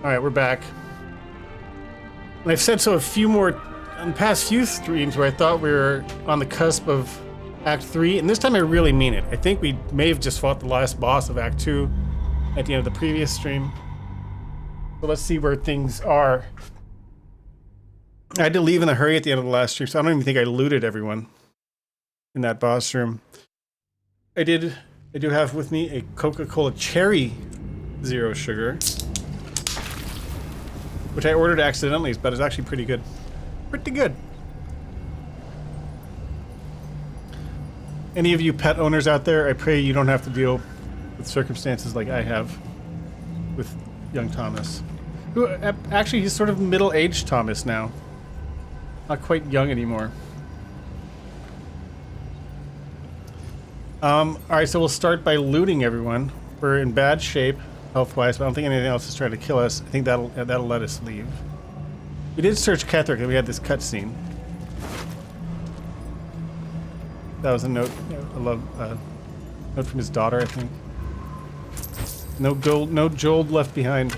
Alright, we're back. And I've said so a few more on the past few streams where I thought we were on the cusp of Act 3, and this time I really mean it. I think we may have just fought the last boss of Act 2 at the end of the previous stream. So let's see where things are. I had to leave in a hurry at the end of the last stream, so I don't even think I looted everyone in that boss room. I do have with me a Coca-Cola Cherry Zero Sugar, which I ordered accidentally, but it's actually pretty good. Pretty good. Any of you pet owners out there, I pray you don't have to deal with circumstances like I have with young Thomas. Who, actually, he's sort of middle-aged Thomas now. Not quite young anymore. Alright, so we'll start by looting everyone. We're in bad shape, health-wise, but I don't think anything else is trying to kill us. I think that'll let us leave. We did search Ketherick, and we had this cutscene. That was a note, a note from his daughter, I think. No Joel left behind.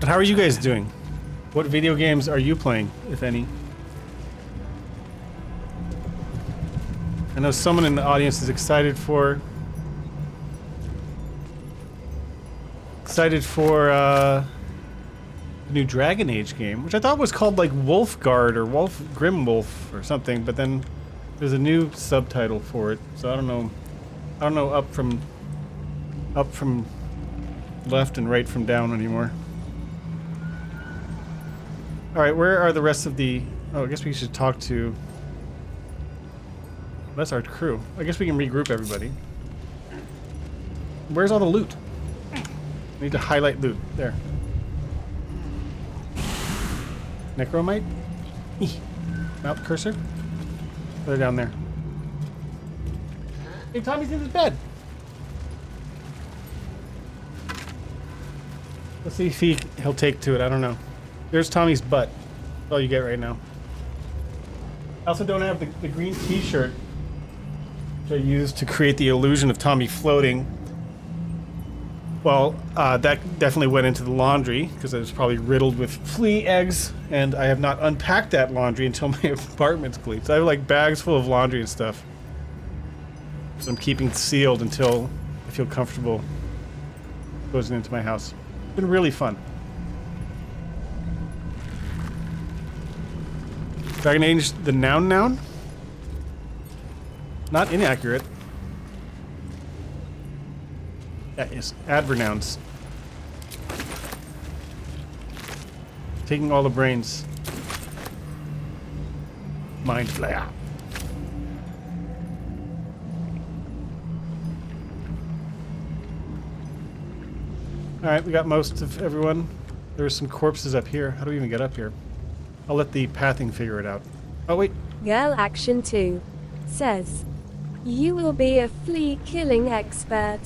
But how are you guys doing? What video games are you playing, if any? I know someone in the audience is excited for the new Dragon Age game, which I thought was called like Wolfguard or Grim Wolf or something, but then there's a new subtitle for it, so I don't know up from left and right from down anymore. Alright, where are the rest of the... Oh, I guess we should talk to... That's our crew. I guess we can regroup everybody. Where's all the loot? I need to highlight loot. There. Necromite? Mount cursor? They're down there. Hey, Tommy's in his bed. Let's see if he'll take to it. I don't know. There's Tommy's butt. That's all you get right now. I also don't have the green t-shirt, which I used to create the illusion of Tommy floating. Well, that definitely went into the laundry, because it was probably riddled with flea eggs, and I have not unpacked that laundry until my apartment's clean. So I have like bags full of laundry and stuff. So I'm keeping sealed until I feel comfortable closing into my house. It's been really fun. Dragon Age, the noun? Not inaccurate. That is advernouns. Taking all the brains. Mind flayer. Alright, we got most of everyone. There's some corpses up here. How do we even get up here? I'll let the pathing figure it out. Oh, wait. Girl Action 2 says, "You will be a flea killing expert."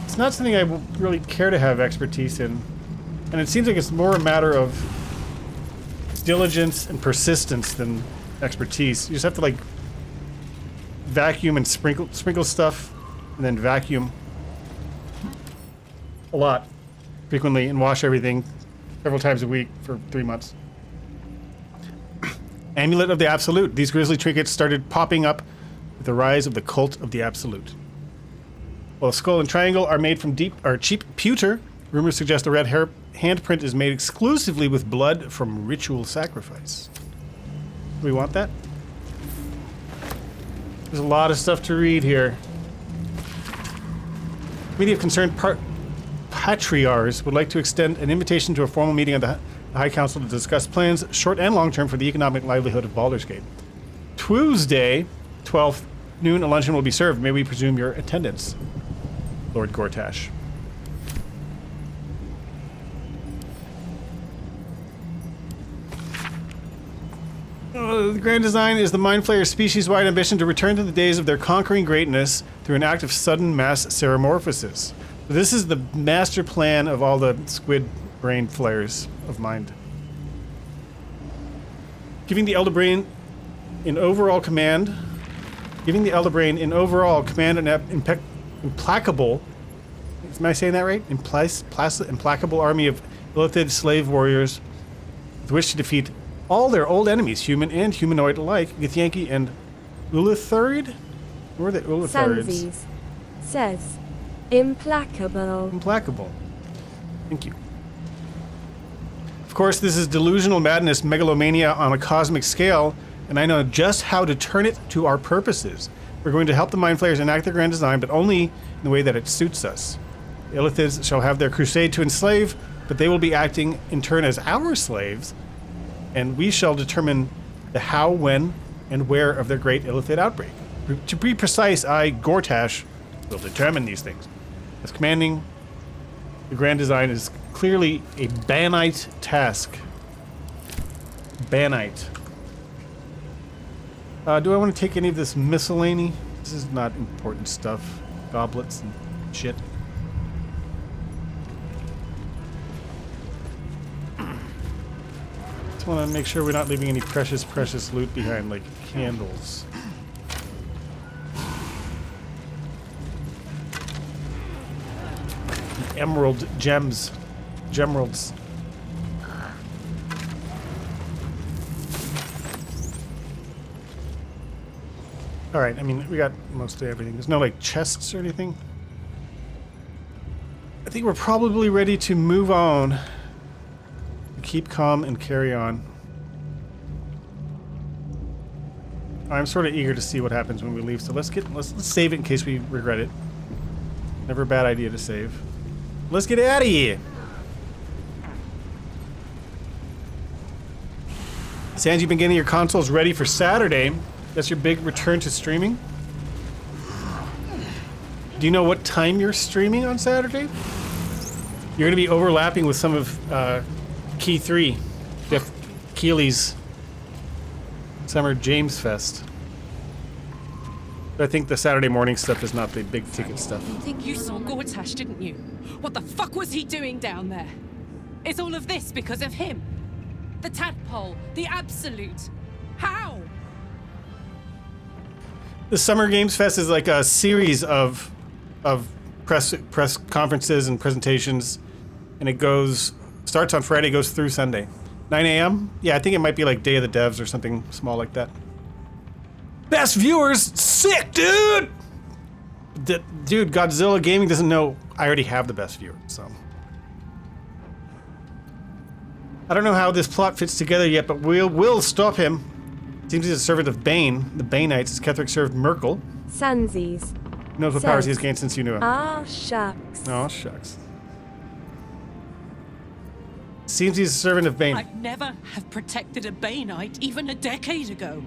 It's not something I really care to have expertise in. And it seems like it's more a matter of diligence and persistence than expertise. You just have to like vacuum and sprinkle stuff and then vacuum a lot frequently and wash everything several times a week for 3 months. Amulet of the Absolute. These grisly trinkets started popping up with the rise of the cult of the Absolute. While the skull and triangle are made from cheap pewter, rumors suggest the red handprint is made exclusively with blood from ritual sacrifice. Do we want that? There's a lot of stuff to read here. Committee of Concerned Patriarchs would like to extend an invitation to a formal meeting of the High Council to discuss plans, short and long term, for the economic livelihood of Baldur's Gate. Tuesday, 12th, noon, a luncheon will be served. May we presume your attendance, Lord Gortash. The grand design is the Mind Flayer's species-wide ambition to return to the days of their conquering greatness through an act of sudden mass seramorphosis. This is the master plan of all the squid brain flayers of mind. Giving the Elder Brain in overall command an implacable Am I saying that right? Implacable army of illithid slave warriors with which to defeat all their old enemies, human and humanoid alike, Githyanki and Ulithuriid? Where are the Ulithuriids? Sanzes says, implacable. Implacable. Thank you. Of course, this is delusional madness, megalomania on a cosmic scale, and I know just how to turn it to our purposes. We're going to help the Mind Flayers enact their grand design, but only in the way that it suits us. The Illithids shall have their crusade to enslave, but they will be acting in turn as our slaves, and we shall determine the how, when, and where of their great Illithid outbreak. To be precise, I, Gortash, will determine these things. As commanding the grand design is clearly a Banite task. Banite. Do I want to take any of this miscellany? This is not important stuff. Goblets and shit. Just want to make sure we're not leaving any precious loot behind, like candles. Emerald gems. Gemeralds. Alright, I mean, we got mostly everything. There's no, like, chests or anything. I think we're probably ready to move on. Keep calm and carry on. I'm sort of eager to see what happens when we leave, so let's save it in case we regret it. Never a bad idea to save. Let's get out of here! Sans, you've been getting your consoles ready for Saturday. That's your big return to streaming? Do you know what time you're streaming on Saturday? You're going to be overlapping with some of Key 3, Jeff Keighley's Summer James Fest. But I think the Saturday morning stuff is not the big ticket stuff. I think you saw Gortash, didn't you? What the fuck was he doing down there? Is all of this because of him? The tadpole, the absolute. How? The Summer Games Fest is like a series of press conferences and presentations, and it starts on Friday, goes through Sunday. 9 a.m.? Yeah, I think it might be like Day of the Devs or something small like that. Best viewers? Sick, dude! Dude, Godzilla Gaming doesn't know I already have the best viewers, so. I don't know how this plot fits together yet, but we'll stop him. Seems he's a servant of Bane, the Baneites, as Ketheric served Merkel. Sanzes Who knows what powers he has gained since you knew him? ah, shucks. Oh, shucks. Seems he's a servant of Bane. I'd never have protected a Baneite even a decade ago.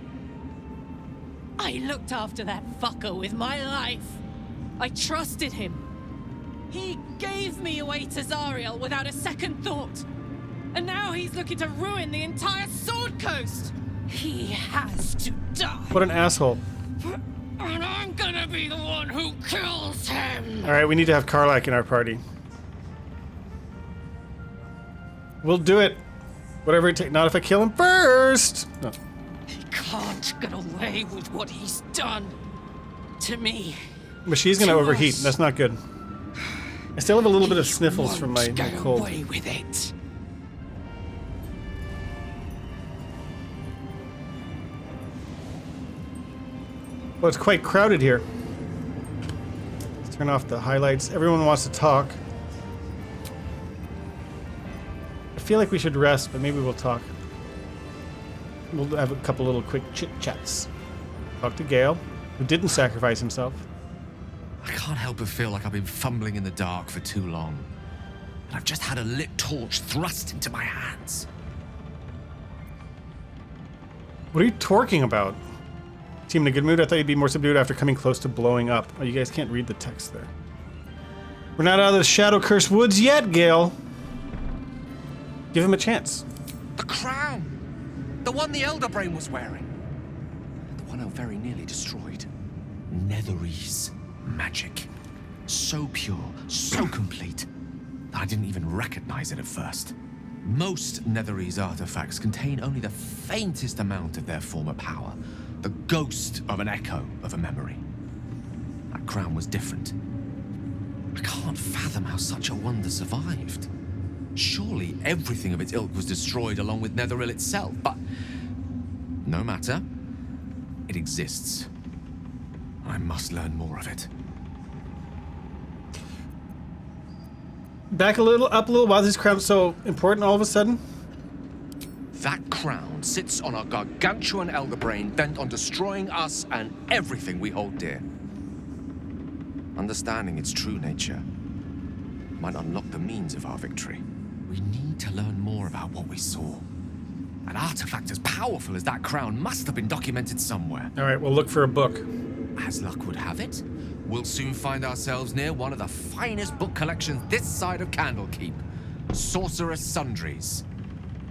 I looked after that fucker with my life. I trusted him. He gave me away to Zariel without a second thought. And now he's looking to ruin the entire Sword Coast. He has to die. What an asshole. And I'm gonna be the one who kills him. Alright, we need to have Karlach in our party. We'll do it. Whatever it takes. Not if I kill him first! No. He can't get away with what he's done to me. But she's gonna overheat. That's not good. I still have a little bit of sniffles from my cold. Get away with it. Well, it's quite crowded here. Let's turn off the highlights. Everyone wants to talk. I feel like we should rest, but maybe we'll talk. We'll have a couple little quick chit-chats. Talk to Gale, who didn't sacrifice himself. I can't help but feel like I've been fumbling in the dark for too long. And I've just had a lit torch thrust into my hands. What are you talking about? Team in a good mood? I thought you'd be more subdued after coming close to blowing up. Oh, you guys can't read the text there. We're not out of the shadow-cursed woods yet, Gale. Give him a chance. The crown! The one the Elder Brain was wearing. The one I very nearly destroyed. Netherese magic. So pure, so complete, that I didn't even recognize it at first. Most Netherese artifacts contain only the faintest amount of their former power. The ghost of an echo of a memory. That crown was different. I can't fathom how such a wonder survived. Surely everything of its ilk was destroyed along with Netheril itself, but no matter. It exists. I must learn more of it. Back a little, up a little. Why is this crown so important all of a sudden? That crown sits on a gargantuan elder brain bent on destroying us and everything we hold dear. Understanding its true nature might unlock the means of our victory. We need to learn more about what we saw. An artifact as powerful as that crown must have been documented somewhere. All right, we'll look for a book. As luck would have it, we'll soon find ourselves near one of the finest book collections this side of Candlekeep. Sorcerous Sundries.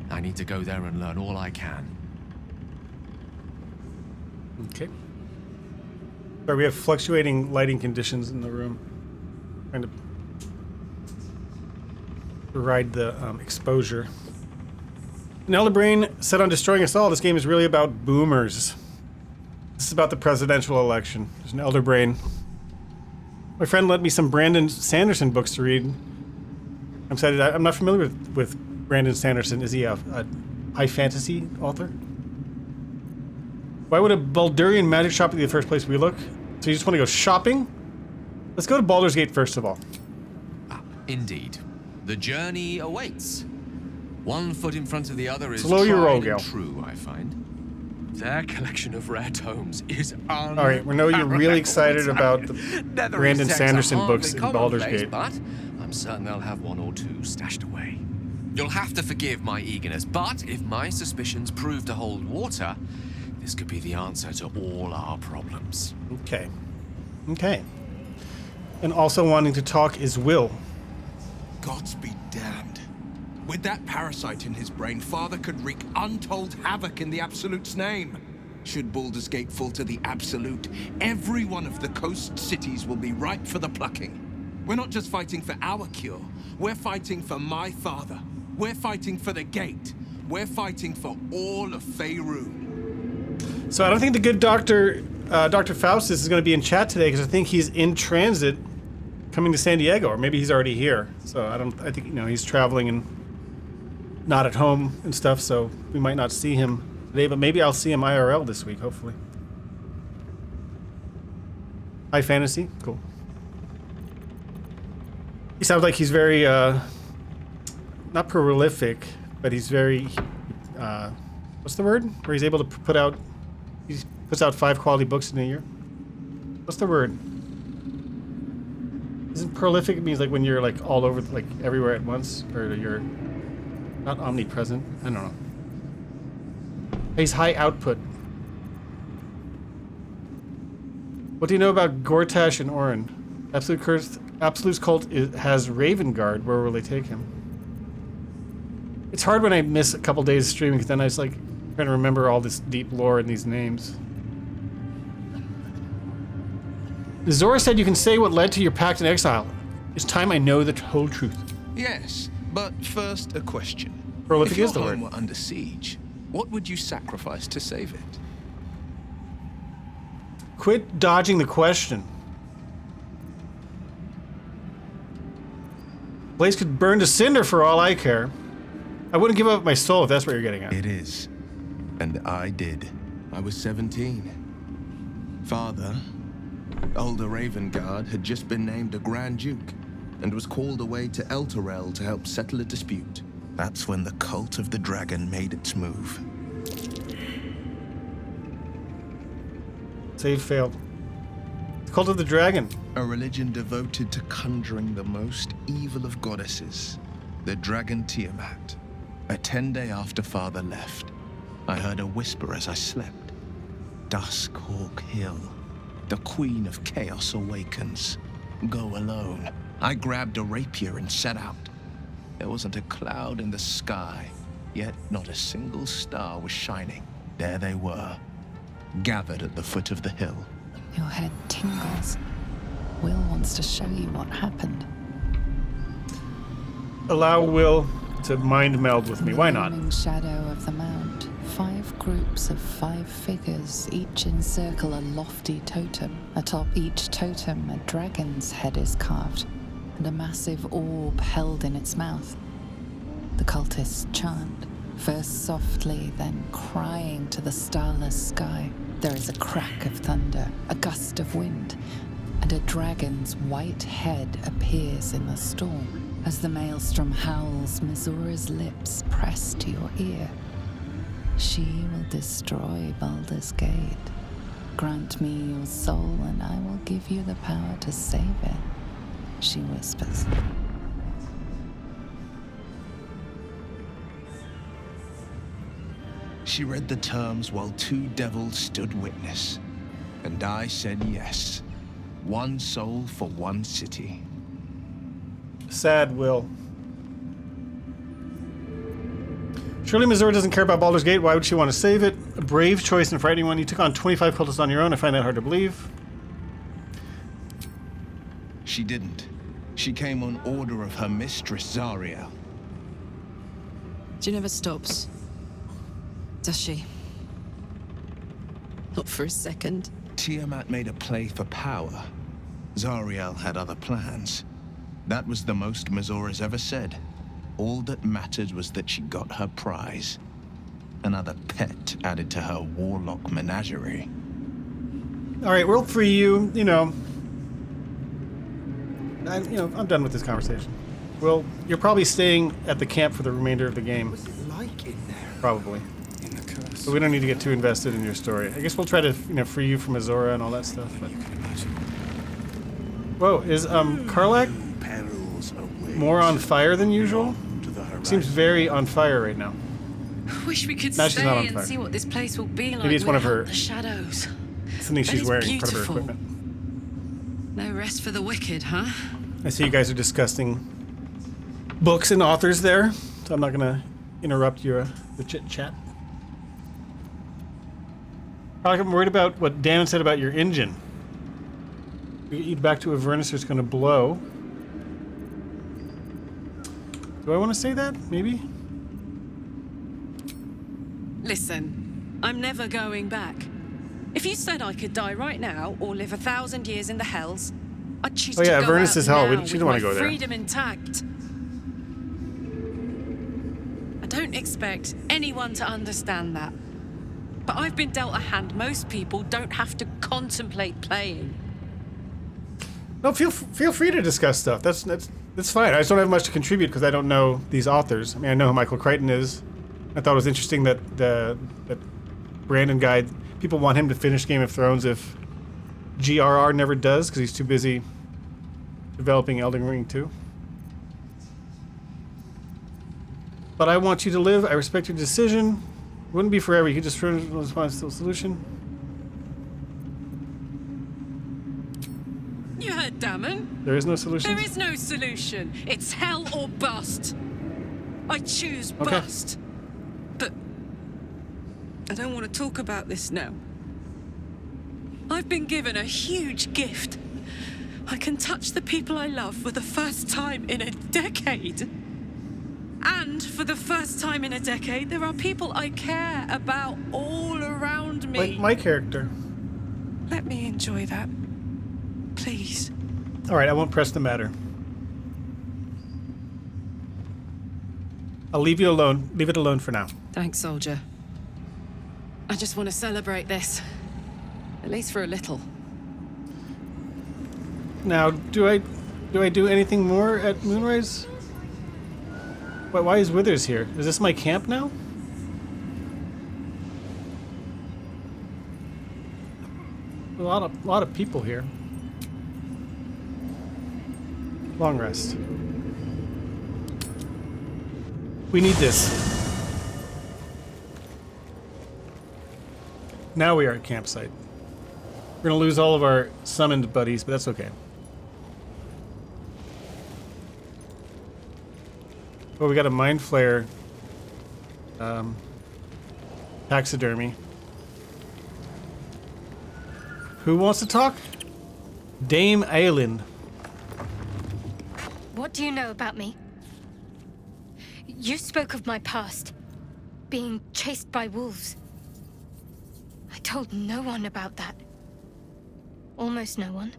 I need to go there and learn all I can. Okay. Sorry, we have fluctuating lighting conditions in the room. Trying to ride the exposure. An Elder Brain set on destroying us all. This game is really about boomers. This is about the presidential election. There's an Elder Brain. My friend lent me some Brandon Sanderson books to read. I'm excited. I'm not familiar with Brandon Sanderson. Is he a high fantasy author? Why would a Baldurian magic shop be the first place we look? So you just want to go shopping? Let's go to Baldur's Gate first of all. Ah, indeed. The journey awaits. One foot in front of the other is Slow your roll, tried and Gil. true, I find. Their collection of rare tomes is unparalleled. All right, we know you're really excited about the Brandon Sanderson books in Baldur's Gate. But I'm certain they'll have one or two stashed away. You'll have to forgive my eagerness, but if my suspicions prove to hold water, this could be the answer to all our problems. Okay. Okay. And also wanting to talk is Will. Gods be damned. With that parasite in his brain, Father could wreak untold havoc in the Absolute's name. Should Baldur's Gate fall to the Absolute, every one of the coast cities will be ripe for the plucking. We're not just fighting for our cure, we're fighting for my father. We're fighting for the Gate. We're fighting for all of Faerun. So I don't think the good Dr. Faustus is going to be in chat today because I think he's in transit coming to San Diego, or maybe he's already here. So I think, you know, he's traveling and not at home and stuff, so we might not see him today, but maybe I'll see him IRL this week, hopefully. High fantasy, cool. He sounds like he's very, not prolific, but he's very, what's the word? Where he's able to put out, he puts out 5 quality books in a year. What's the word? Isn't prolific means like when you're like all over, like everywhere at once, or you're not omnipresent? I don't know. He's high output. What do you know about Gortash and Orin? Absolute's cult has Raven Guard. Where will they take him? It's hard when I miss a couple days of streaming, because then I just like trying to remember all this deep lore and these names. Zora said you can say what led to your pact in exile. It's time I know the whole truth. Yes, but first a question. Prolific If your is the home word. were under siege, what would you sacrifice to save it? Quit dodging the question. Place could burn to cinder for all I care. I wouldn't give up my soul if that's what you're getting at. It is. And I did. I was 17. Father, Elder Ravengard, had just been named a Grand Duke and was called away to Elturel to help settle a dispute. That's when the cult of the dragon made its move. Save failed. The Cult of the Dragon. A religion devoted to conjuring the most evil of goddesses, the dragon Tiamat. A 10-day after Father left, I heard a whisper as I slept. Duskhawk Hill. The Queen of Chaos awakens. Go alone. I grabbed a rapier and set out. There wasn't a cloud in the sky, yet not a single star was shining. There they were, gathered at the foot of the hill. Your head tingles. Will wants to show you what happened. Allow Will to mind meld with me. Why not? In the shadow of the mount, 5 groups of 5 figures each encircle a lofty totem. Atop each totem, a dragon's head is carved. and a massive orb held in its mouth. The cultists chant, first softly, then crying to the starless sky. There is a crack of thunder, a gust of wind, and a dragon's white head appears in the storm. As the maelstrom howls, Missoura's lips press to your ear. She will destroy Baldur's Gate. Grant me your soul, and I will give you the power to save it, she whispers. She read the terms while two devils stood witness, and I said yes. One soul for one city. Sad Will. Surely Missouri doesn't care about Baldur's Gate. Why would she want to save it? A brave choice and frightening one. You took on 25 cultists on your own. I find that hard to believe. She didn't. She came on order of her mistress, Zariel. She never stops, does she? Not for a second. Tiamat made a play for power. Zariel had other plans. That was the most Missoura's ever said. All that mattered was that she got her prize. Another pet added to her warlock menagerie. All right, we'll free you. I'm done with this conversation. Well, you're probably staying at the camp for the remainder of the game. What's it like in there? Probably. In the curse. So we don't need to get too invested in your story. I guess we'll try to, free you from Azora and all that stuff. But... You can imagine. Whoa, is Karlak Perils away. more on fire than usual? To the horizon. Seems very on fire right now. Wish we could Now she's not on stay and fire. see what this place will be like. Maybe it's one of without her- the shadows. Something That she's is wearing, part of her beautiful. equipment. No rest for the wicked, huh? I see you guys are discussing books and authors there, so I'm not gonna interrupt the chit chat. I'm worried about what Dan said about your engine. We get you back to Avernus, it's gonna blow. Do I want to say that? Maybe. Listen, I'm never going back. If you said I could die right now or live 1,000 years in the hells, I'd choose Oh to yeah, go Avernus out is hell. now She with doesn't want to my go there. freedom intact. I don't expect anyone to understand that. But I've been dealt a hand most people don't have to contemplate playing. No, feel free to discuss stuff. That's fine. I just don't have much to contribute because I don't know these authors. I mean, I know who Michael Crichton is. I thought it was interesting that that Brandon guy. People want him to finish Game of Thrones if GRR never does because he's too busy developing Elden Ring 2. But I want you to live. I respect your decision. It wouldn't be forever. You could just respond to the solution. You heard Damon. There is no solution. There is no solution. It's hell or bust. I choose Okay. bust. But I don't want to talk about this now. I've been given a huge gift. I can touch the people I love for the first time in a decade. And for the first time in a decade, there are people I care about all around me. Like my character. Let me enjoy that. Please. All right, I won't press the matter. I'll leave you alone. Leave it alone for now. Thanks, soldier. I just want to celebrate this. At least for a little. Now, do I do anything more at Moonrise? Why is Withers here? Is this my camp now? A lot of people here. Long rest. We need this. Now we are at campsite. We're gonna lose all of our summoned buddies, but that's okay. Oh, we got a mind flare. Taxidermy. Who wants to talk? Dame Aelin. What do you know about me? You spoke of my past, being chased by wolves. I told no one about that. Almost no one.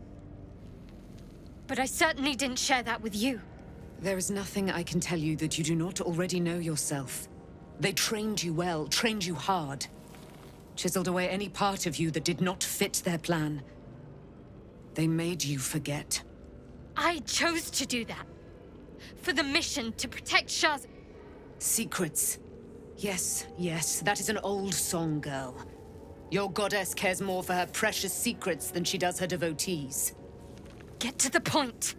but I certainly didn't share that with you. There is nothing I can tell you that you do not already know yourself. They trained you well, trained you hard. Chiseled away any part of you that did not fit their plan. They made you forget. I chose to do that. For the mission to protect Shah's... Secrets. Yes, yes, that is an old song, girl. Your goddess cares more for her precious secrets than she does her devotees. Get to the point.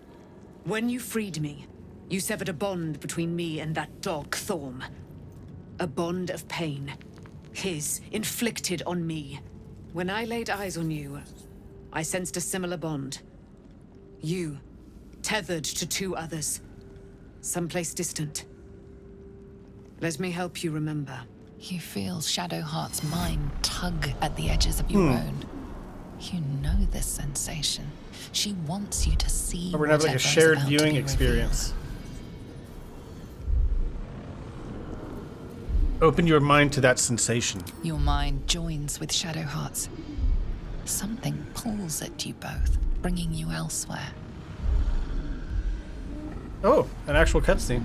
When you freed me, you severed a bond between me and that dog, Thorm. A bond of pain. His, inflicted on me. When I laid eyes on you, I sensed a similar bond. You, tethered to two others. Someplace distant. Let me help you remember. You feel Shadowheart's mind tug at the edges of your own. You know this sensation. She wants you to see. Or we're gonna have like a whatever's shared about to viewing be experience. Open your mind to that sensation. revealed. Your mind joins with Shadowheart's. Something pulls at you both, bringing you elsewhere. Oh, an actual cutscene.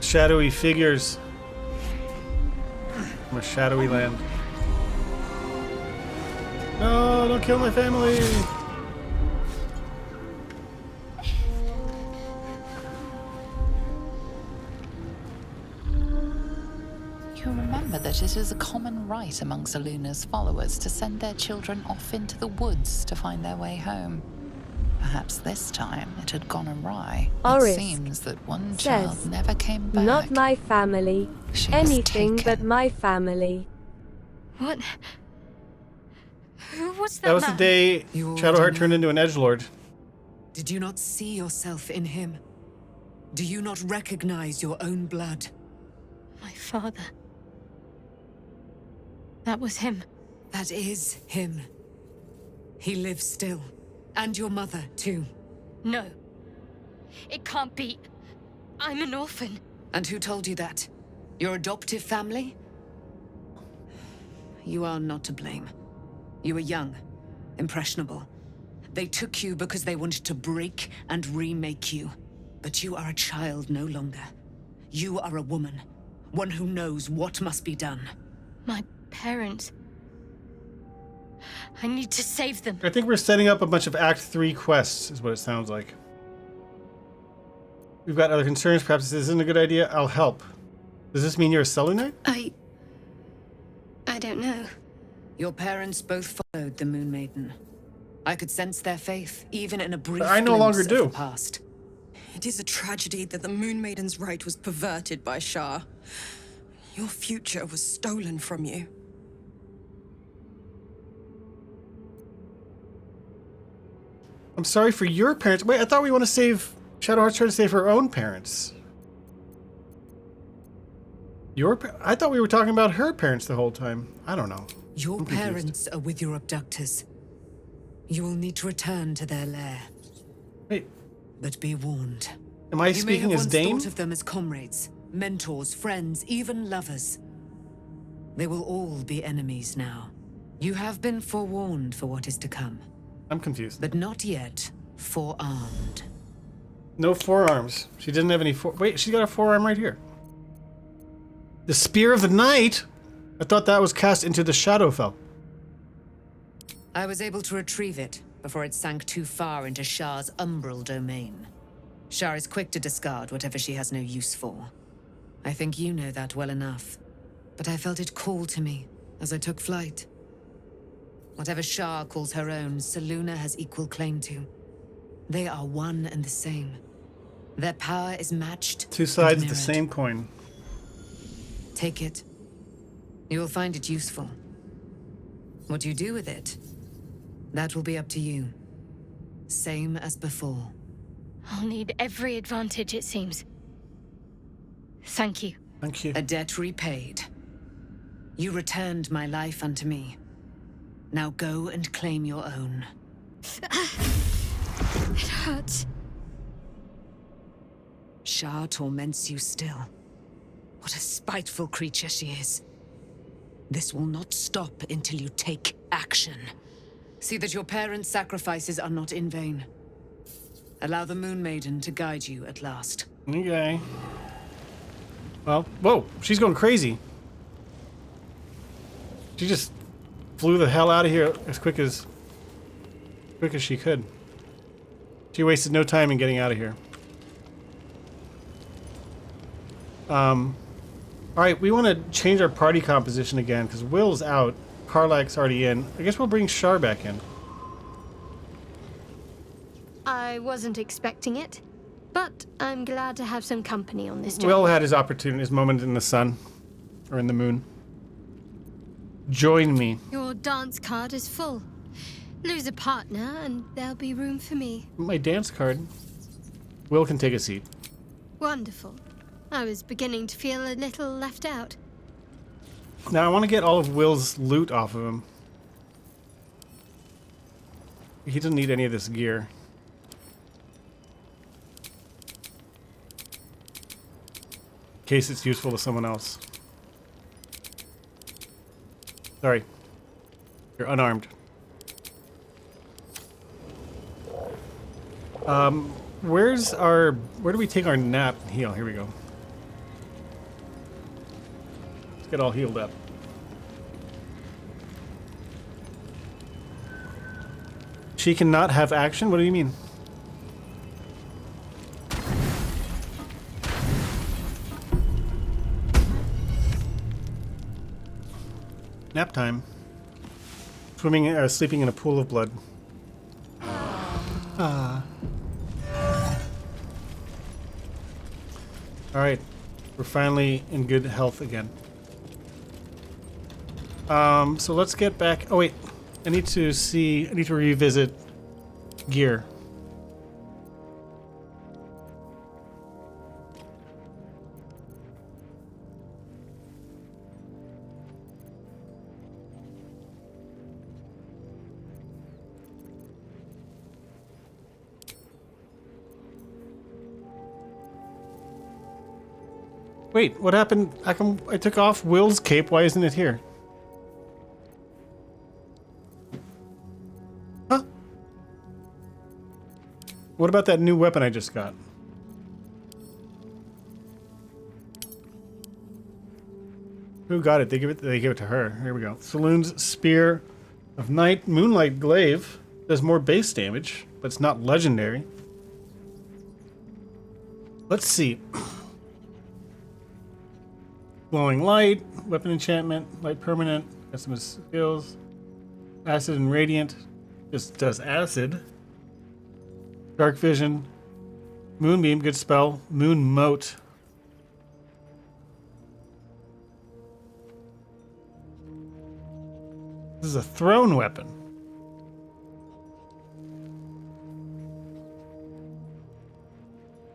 Shadowy figures from a shadowy land. No, don't kill my family! You remember that it is a common rite amongst Aluna's followers to send their children off into the woods to find their way home. Perhaps this time it had gone awry. Oris It seems that one says, child never came back. Not my family. She was Anything taken. but my family. What? Who was that That was the man? day You already Shadowheart know. turned into an edgelord. Did you not see yourself in him? Do you not recognize your own blood? My father. That was him. That is him. He lives still. And your mother, too. No. It can't be. I'm an orphan. And who told you that? Your adoptive family? You are not to blame. You were young, impressionable. They took you because they wanted to break and remake you. But you are a child no longer. You are a woman. One who knows what must be done. My parents. I need to save them. I think we're setting up a bunch of Act 3 quests, is what it sounds like. We've got other concerns. Perhaps this isn't a good idea. I'll help. Does this mean you're a Selûnite? I don't know. Your parents both followed the Moon Maiden. I could sense their faith, even in a brief I no longer glimpse of do. the past. It is a tragedy that the Moon Maiden's right was perverted by Shah. Your future was stolen from you. I'm sorry for your parents. Wait, I thought we want to save... Shadowheart's trying to save her own parents. I thought we were talking about her parents the whole time. I don't know. Your I'm confused. parents are with your abductors. You will need to return to their lair. Wait, But be warned. am I You may speaking have as once Dame? thought of them as comrades, mentors, friends, even lovers. They will all be enemies now. You have been forewarned for what is to come, I'm confused. but not yet forearmed. No forearms. She didn't have any Wait, she's got a forearm right here. The Spear of the Night? I thought that was cast into the Shadowfell. I was able to retrieve it before it sank too far into Shah's umbral domain. Shah is quick to discard whatever she has no use for. I think you know that well enough. But I felt it call to me as I took flight. Whatever Shah calls her own, Selûna has equal claim to. They are one and the same. Their power is matched. Two sides and of the mirrored. same coin. Take it. You will find it useful. What you do with it, that will be up to you. Same as before. I'll need every advantage, it seems. Thank you. Thank you. A debt repaid. You returned my life unto me. Now go and claim your own. It hurts. Shah torments you still. What a spiteful creature she is. This will not stop until you take action. See that your parents' sacrifices are not in vain. Allow the Moon Maiden to guide you at last. Okay. Well, whoa, she's going crazy. She just flew the hell out of here as quick as she could. She wasted no time in getting out of here. Alright, we want to change our party composition again, because Will's out. Karlak's already in. I guess we'll bring Shar back in. I wasn't expecting it, but I'm glad to have some company on this journey. Will had his opportunity, his moment in the sun. Or in the moon. Join me. Your dance card is full. Lose a partner, and there'll be room for me. My dance card. Will can take a seat. Wonderful. I was beginning to feel a little left out. Now I want to get all of Will's loot off of him. He doesn't need any of this gear. In case it's useful to someone else. Sorry. You're unarmed. Where do we take our nap and heal? Here we go. Let's get all healed up. She cannot have action? What do you mean? Nap time. Swimming, sleeping in a pool of blood. Alright. We're finally in good health again. So let's get back. Oh wait, I need to revisit gear. Wait, what happened? How come I took off Will's cape? Why isn't it here? Huh? What about that new weapon I just got? Who got it? They give it to her. Here we go. Saloon's Spear of Night. Moonlight Glaive does more base damage, but it's not legendary. Let's see. Glowing Light, Weapon Enchantment, Light Permanent, custom skills. Acid and Radiant just does acid. Dark Vision. Moonbeam, good spell. Moon Moat. This is a thrown weapon.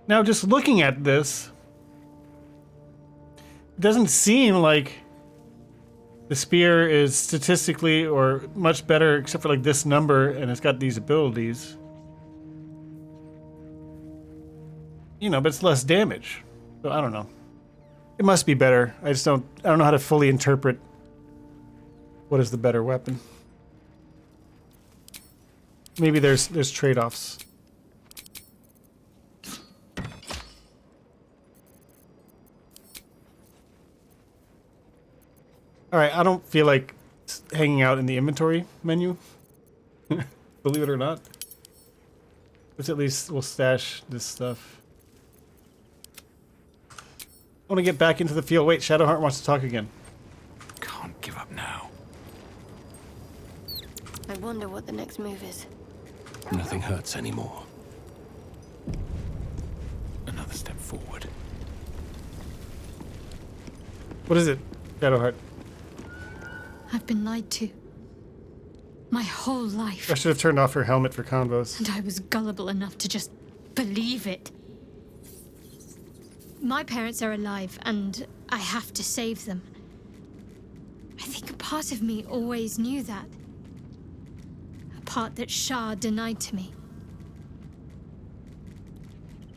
Now, just looking at this, it doesn't seem like the spear is statistically or much better, except for like this number, and it's got these abilities. You know, but it's less damage. So I don't know. It must be better. I don't know how to fully interpret what is the better weapon. Maybe there's trade-offs. Alright, I don't feel like hanging out in the inventory menu. Believe it or not. Let's at least, we'll stash this stuff. I want to get back into the field. Wait, Shadowheart wants to talk again. Can't give up now. I wonder what the next move is. Nothing hurts anymore. Another step forward. What is it, Shadowheart? I've been lied to. My whole life. I should have turned off her helmet for convos. And I was gullible enough to just believe it. My parents are alive, and I have to save them. I think a part of me always knew that. A part that Shah denied to me.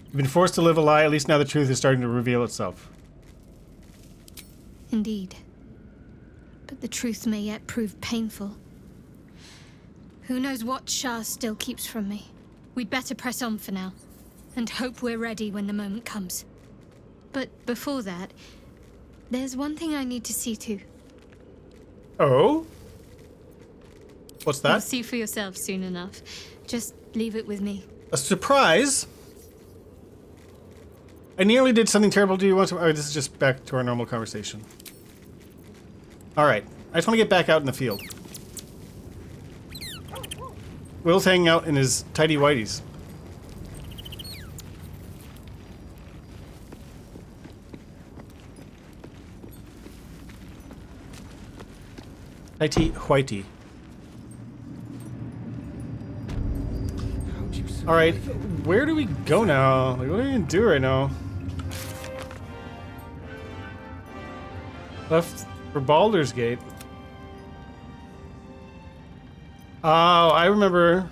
You've been forced to live a lie, at least now the truth is starting to reveal itself. Indeed. But the truth may yet prove painful. Who knows what Shah still keeps from me? We'd better press on for now, and hope we're ready when the moment comes. But before that, there's one thing I need to see to. Oh? What's that? You'll see for yourself soon enough. Just leave it with me. A surprise? I nearly did something terrible to you once. Oh, this is just back to our normal conversation. Alright. I just want to get back out in the field. Will's hanging out in his tidy whities. Tidy whitey. Alright, where do we go now? Like, what are we gonna do right now? Left for Baldur's Gate. Oh, I remember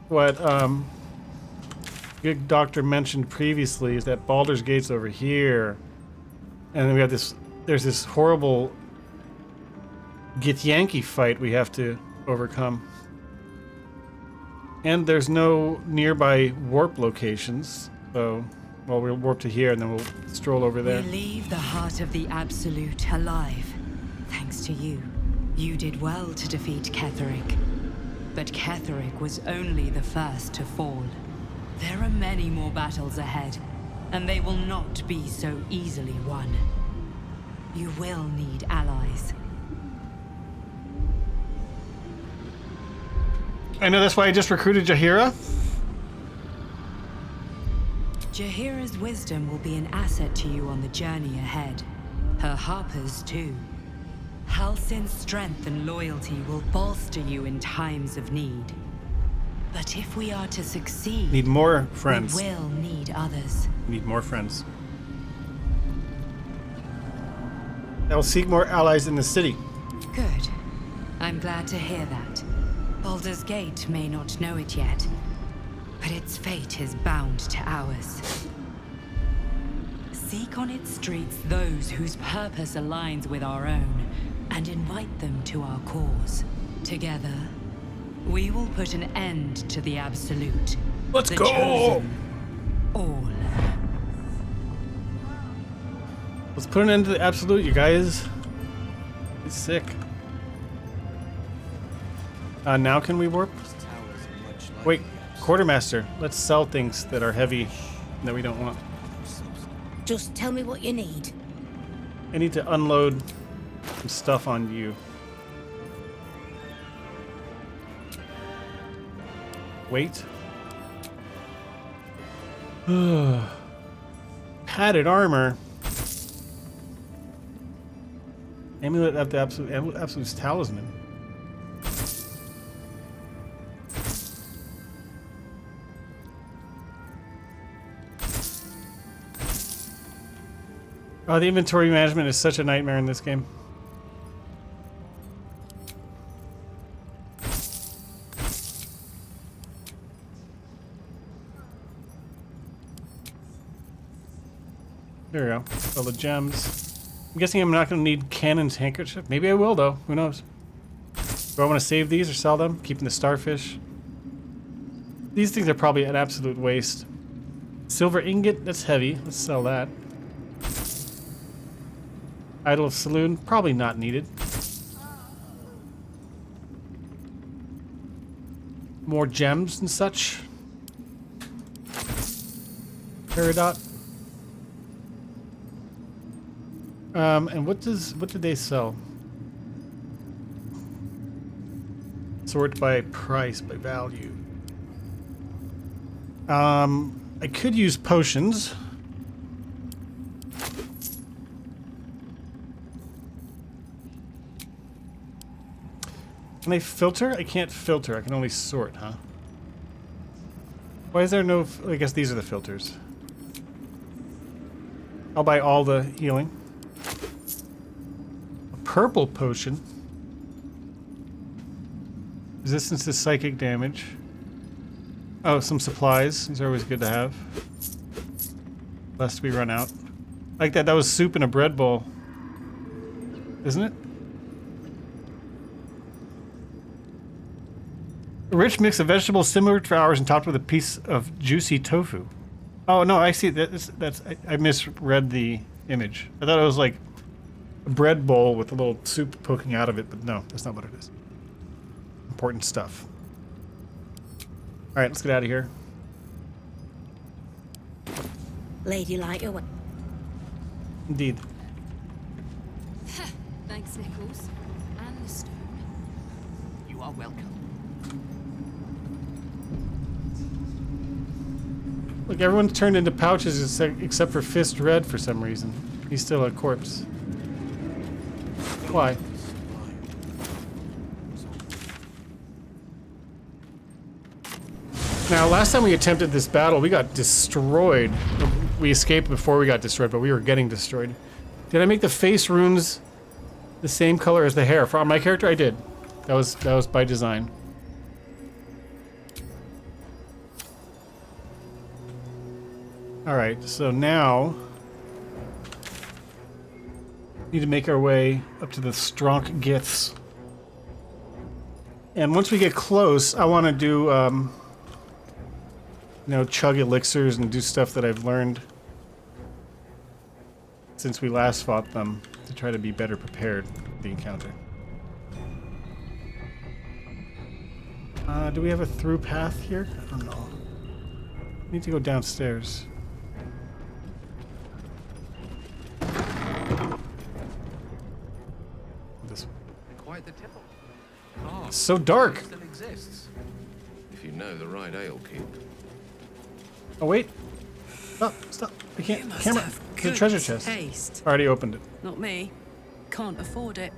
what good doctor mentioned previously is that Baldur's Gate's over here. And then we have this, there's this horrible Githyanki fight we have to overcome. And there's no nearby warp locations, so, well, we'll warp to here and then we'll stroll over there. We leave the heart of the Absolute alive. Thanks to you. You did well to defeat Ketheric. But Ketheric was only the first to fall. There are many more battles ahead, and they will not be so easily won. You will need allies. I know, that's why I just recruited Jaheira. Jaheira's wisdom will be an asset to you on the journey ahead. Her Harper's too. Halsin's strength and loyalty will bolster you in times of need. But if we are to succeed, Need more friends. we will need others. Need more friends. I will seek more allies in the city. Good. I'm glad to hear that. Baldur's Gate may not know it yet, but its fate is bound to ours. Seek on its streets those whose purpose aligns with our own, and invite them to our cause. Together, we will put an end to the Absolute. Let's the go! Chosen, all. Let's put an end to the Absolute, you guys. It's sick. Now can we warp? Wait, Quartermaster. Let's sell things that are heavy that we don't want. Just tell me what you need. I need to unload some stuff on you. Wait. Padded armor. Amulet of the Absolute's talisman. Oh, the inventory management is such a nightmare in this game. There we go. All the gems. I'm guessing I'm not going to need Cannon's handkerchief. Maybe I will, though. Who knows? Do I want to save these or sell them? Keeping the starfish. These things are probably an absolute waste. Silver ingot. That's heavy. Let's sell that. Idol of Saloon, probably not needed. More gems and such. Peridot. And what did they sell? Sort by price, by value. I could use potions. Can I filter? I can't filter. I can only sort, huh? Why is there no... I guess these are the filters. I'll buy all the healing. A purple potion. Resistance to psychic damage. Oh, some supplies. These are always good to have. Lest we run out. Like that. That was soup in a bread bowl. Isn't it? A rich mix of vegetables similar to ours and topped with a piece of juicy tofu. Oh no, I see. I misread the image. I thought it was like a bread bowl with a little soup poking out of it, but no, that's not what it is. Important stuff. All right, let's get out of here. Lady light away. Indeed. Thanks, Nichols. And the stone. You are welcome. Look, everyone's turned into pouches except for Fist Red for some reason. He's still a corpse. Why? Now, last time we attempted this battle, we got destroyed. We escaped before we got destroyed, but we were getting destroyed. Did I make the face runes the same color as the hair? For my character, I did. That was by design. Alright, so now need to make our way up to the Stronk Giths. And once we get close, I want to do, you know, chug elixirs and do stuff that I've learned since we last fought them to try to be better prepared for the encounter. Do we have a through path here? I don't know. We need to go downstairs. This way. Quite the tipple. It's so dark. Still exists. If you know the right ale keep. Oh wait. Stop, stop. I can't. Camera. It's a treasure chest. Taste. Already opened it. Not me. Can't afford it.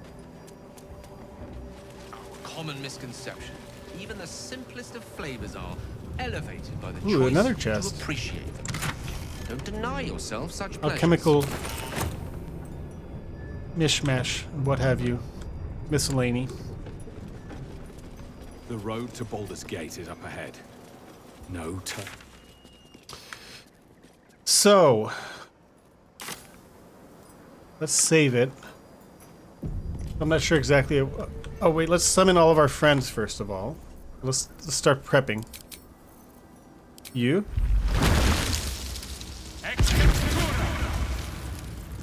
Common misconception. Even the simplest of flavors are elevated by the Ooh, choice another to chest. appreciate them. Don't deny yourself such pleasures. Alchemical mishmash, what have you. Miscellany. The road to Baldur's Gate is up ahead. No turn. So, let's save it. I'm not sure exactly. Oh wait, let's summon all of our friends first of all. Let's start prepping. You.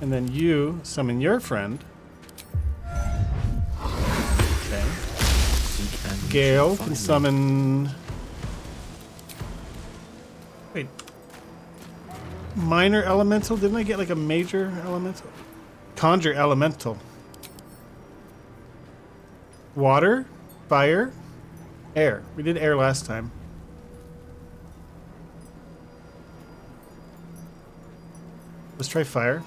And then you summon your friend. Okay. Gale can summon... Wait. Minor elemental? Didn't I get like a major elemental? Conjure elemental. Water? Fire? Air. We did air last time. Let's try fire.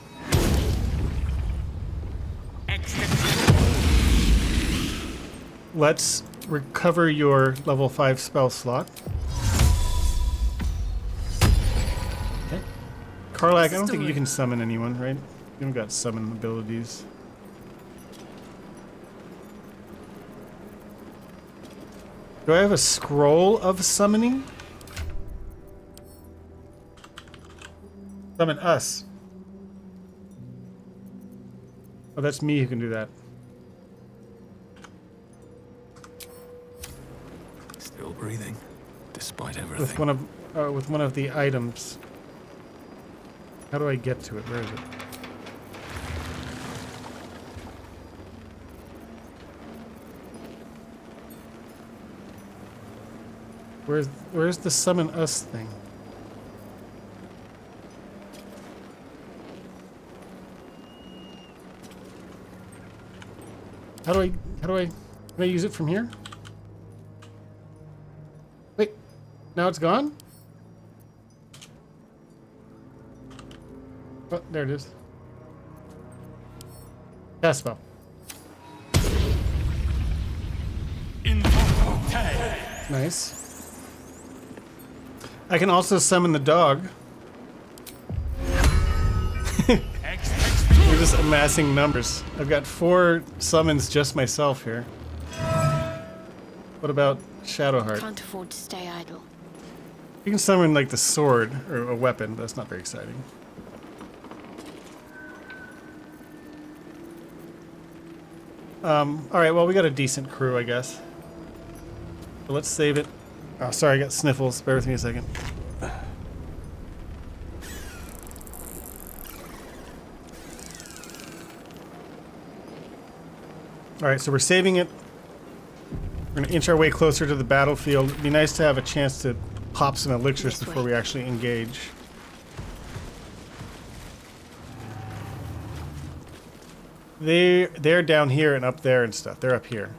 Let's recover your level 5 spell slot. Okay. Karlak, I don't think you can summon anyone, right? You haven't got summon abilities. Do I have a scroll of summoning? Summon us. Oh, that's me who can do that. Still breathing, despite everything. With one of the items. How do I get to it? Where is it? Where's the summon us thing? How do I can I use it from here? Wait, now it's gone? Oh, there it is. Cast spell. Nice. I can also summon the dog. We're just amassing numbers. I've got 4 summons just myself here. What about Shadowheart? Can't afford to stay idle. You can summon like the sword or a weapon, but that's not very exciting. Alright, well we got a decent crew, I guess. So let's save it. Oh, sorry, I got sniffles. Bear with me a second. Alright, so we're saving it. We're going to inch our way closer to the battlefield. It'd be nice to have a chance to pop some elixirs before we actually engage. They're down here and up there and stuff. They're up here.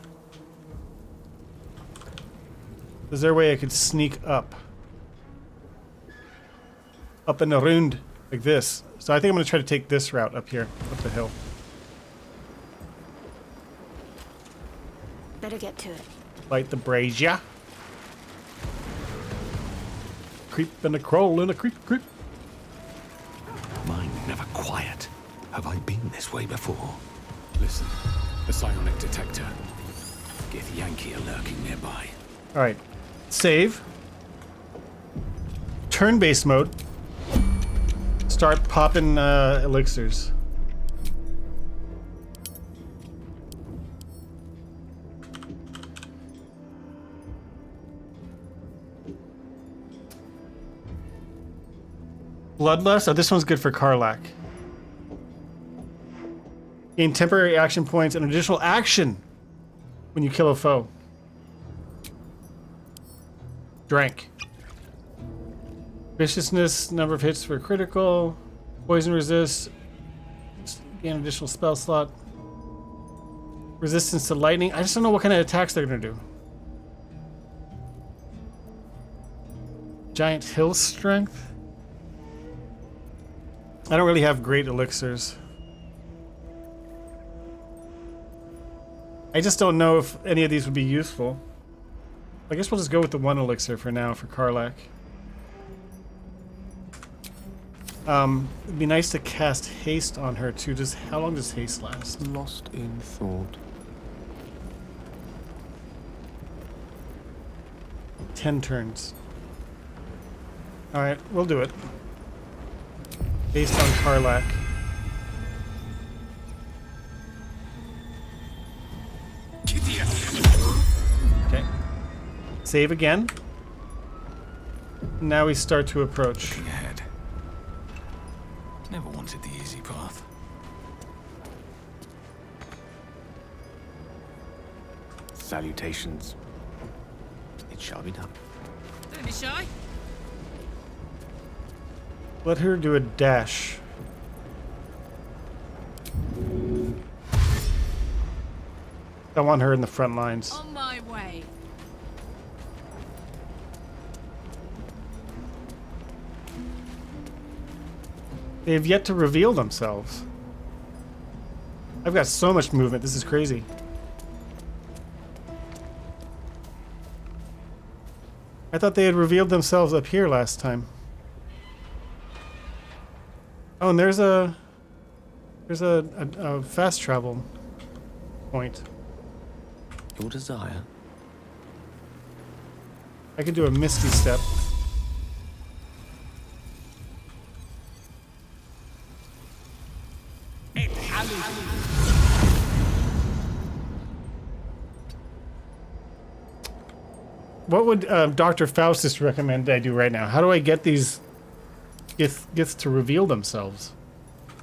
Is there a way I could sneak up? Up and around like this. So I think I'm going to try to take this route up here, up the hill. Better get to it. Light the brazier. Creep and a crawl and a creep, creep. Mine never quiet. Have I been this way before? Listen, the psionic detector. Gith Yankee are lurking nearby. Alright. Save. Turn-based mode. Start popping elixirs. Bloodlust? Oh, this one's good for Karlach. Gain temporary action points and additional action when you kill a foe. Drank. Viciousness, number of hits for critical. Poison resist. Gain additional spell slot. Resistance to lightning. I just don't know what kind of attacks they're going to do. Giant hill strength. I don't really have great elixirs. I just don't know if any of these would be useful. I guess we'll just go with the 1 elixir for now for Karlach. It'd be nice to cast haste on her too. Just how long does haste last? Lost in thought. 10 turns. Alright, we'll do it. Based on Karlach. Okay. Save again. Now we start to approach. Ahead. Never wanted the easy path. Salutations. It shall be done. Don't be shy. Let her do a dash. I want her in the front lines. On my way. They have yet to reveal themselves. I've got so much movement. This is crazy. I thought they had revealed themselves up here last time. Oh, and there's a fast travel point. Your desire. I could do a misty step. What would Dr. Faustus recommend I do right now? How do I get these gifts to reveal themselves?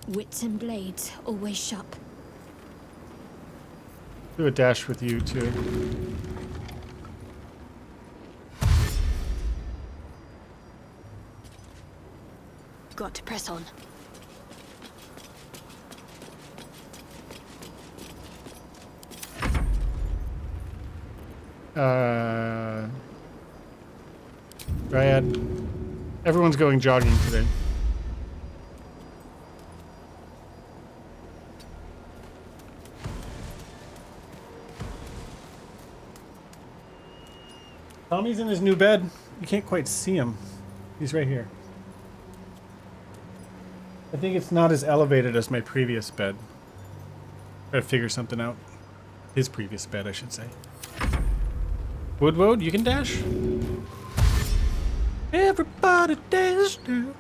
Wits and blades, always sharp. Do a dash with you too. Got to press on. Dryad. Everyone's going jogging today. Tommy's in his new bed. You can't quite see him. He's right here. I think it's not as elevated as my previous bed. Gotta figure something out. His previous bed, I should say. Woodwode, you can dash? Everybody dash now.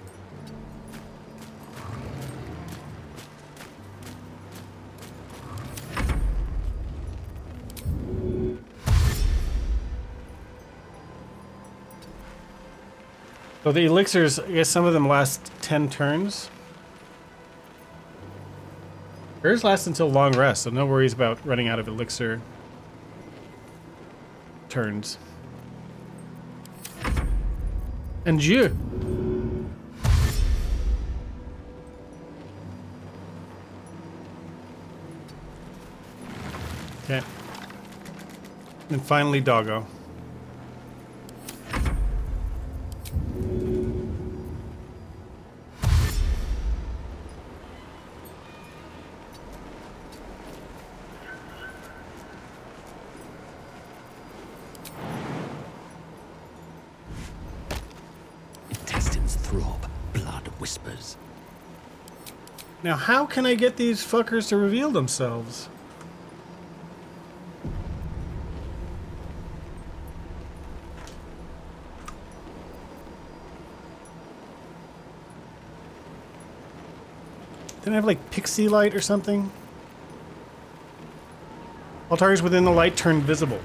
So the elixirs, I guess some of them last 10 turns. Hers lasts until long rest, so no worries about running out of elixir turns. And you. Okay. And finally, Doggo. Now, how can I get these fuckers to reveal themselves? Didn't I have like pixie light or something? All targets within the light turn visible.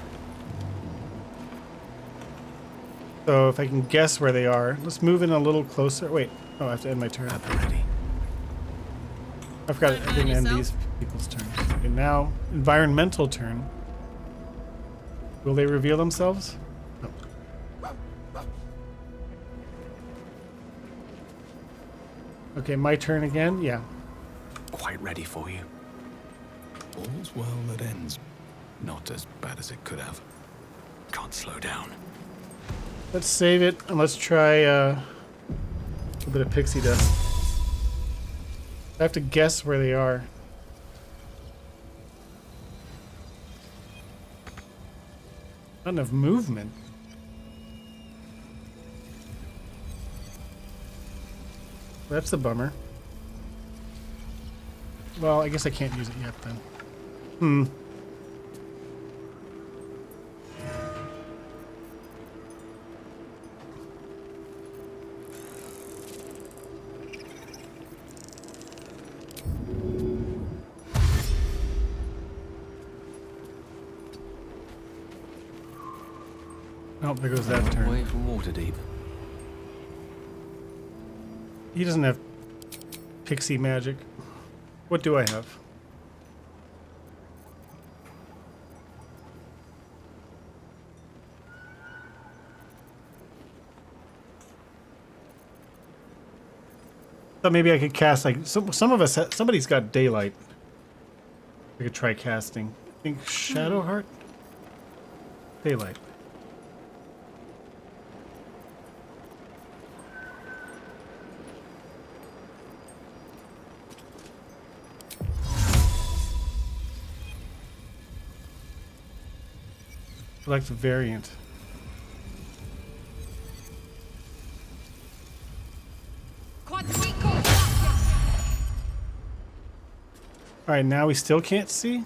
So if I can guess where they are, let's move in a little closer. Wait, oh, I have to end my turn. Ready. I forgot I didn't end these people's turns. Okay, now, environmental turn. Will they reveal themselves? No. Okay, my turn again? Yeah. Quite ready for you. All's well that ends. Not as bad as it could have. Can't slow down. Let's save it and let's try a little bit of pixie dust. I have to guess where they are. Not enough movement. That's the bummer. Well, I guess I can't use it yet then. Oh, there goes that turn. Away from Waterdeep. He doesn't have pixie magic. What do I have? Thought maybe I could cast like some of us. Somebody's got daylight. I could try casting. I think Shadowheart. Daylight. Select the variant. Alright, now we still can't see?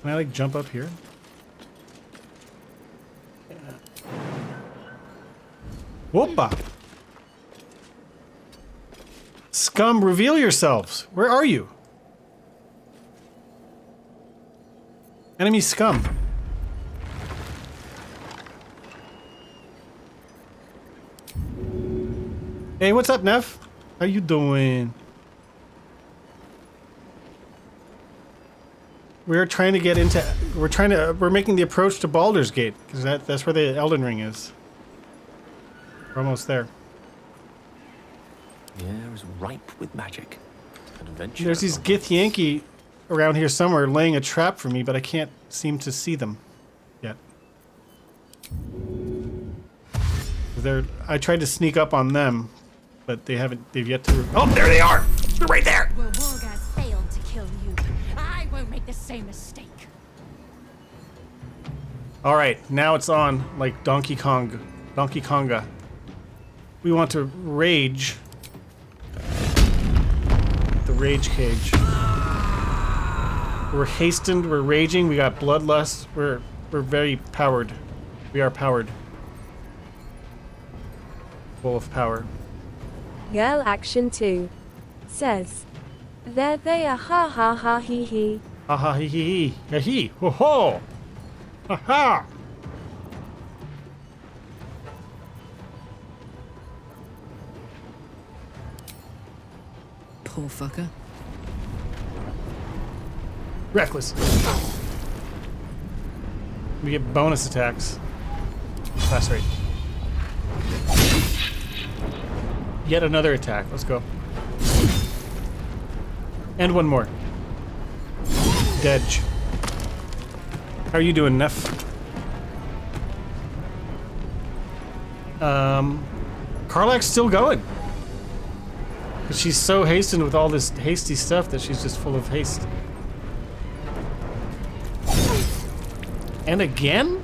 Can I like jump up here? Yeah. Whoopa! Scum, reveal yourselves! Where are you? Enemy scum. Hey, what's up, Neff? How you doing? We're trying to get into. We're making the approach to Baldur's Gate because that's where the Elden Ring is. We're almost there. The air is ripe with magic. Adventure. There's these Githyanki around here somewhere laying a trap for me, but I can't seem to see them yet. I tried to sneak up on them, but they've yet to. Oh, there they are! They're right there! Well, Wargaz failed to kill you. I won't make the same mistake. All right, now it's on like Donkey Kong. Donkey Konga. We want to rage. The rage cage. We're hastened, we're raging, we got bloodlust, we're very powered. We are powered. Full of power. Girl Action 2 says, there they are, ha ha ha hee hee. Ha ha hee hee hee. Ha hee. Ho ho. Ha ha. Poor fucker. Reckless. We get bonus attacks. That's right. Yet another attack. Let's go. And one more. Dedge. How are you doing, Neff? Karlak's still going. But she's so hastened with all this hasty stuff that she's just full of haste. And again?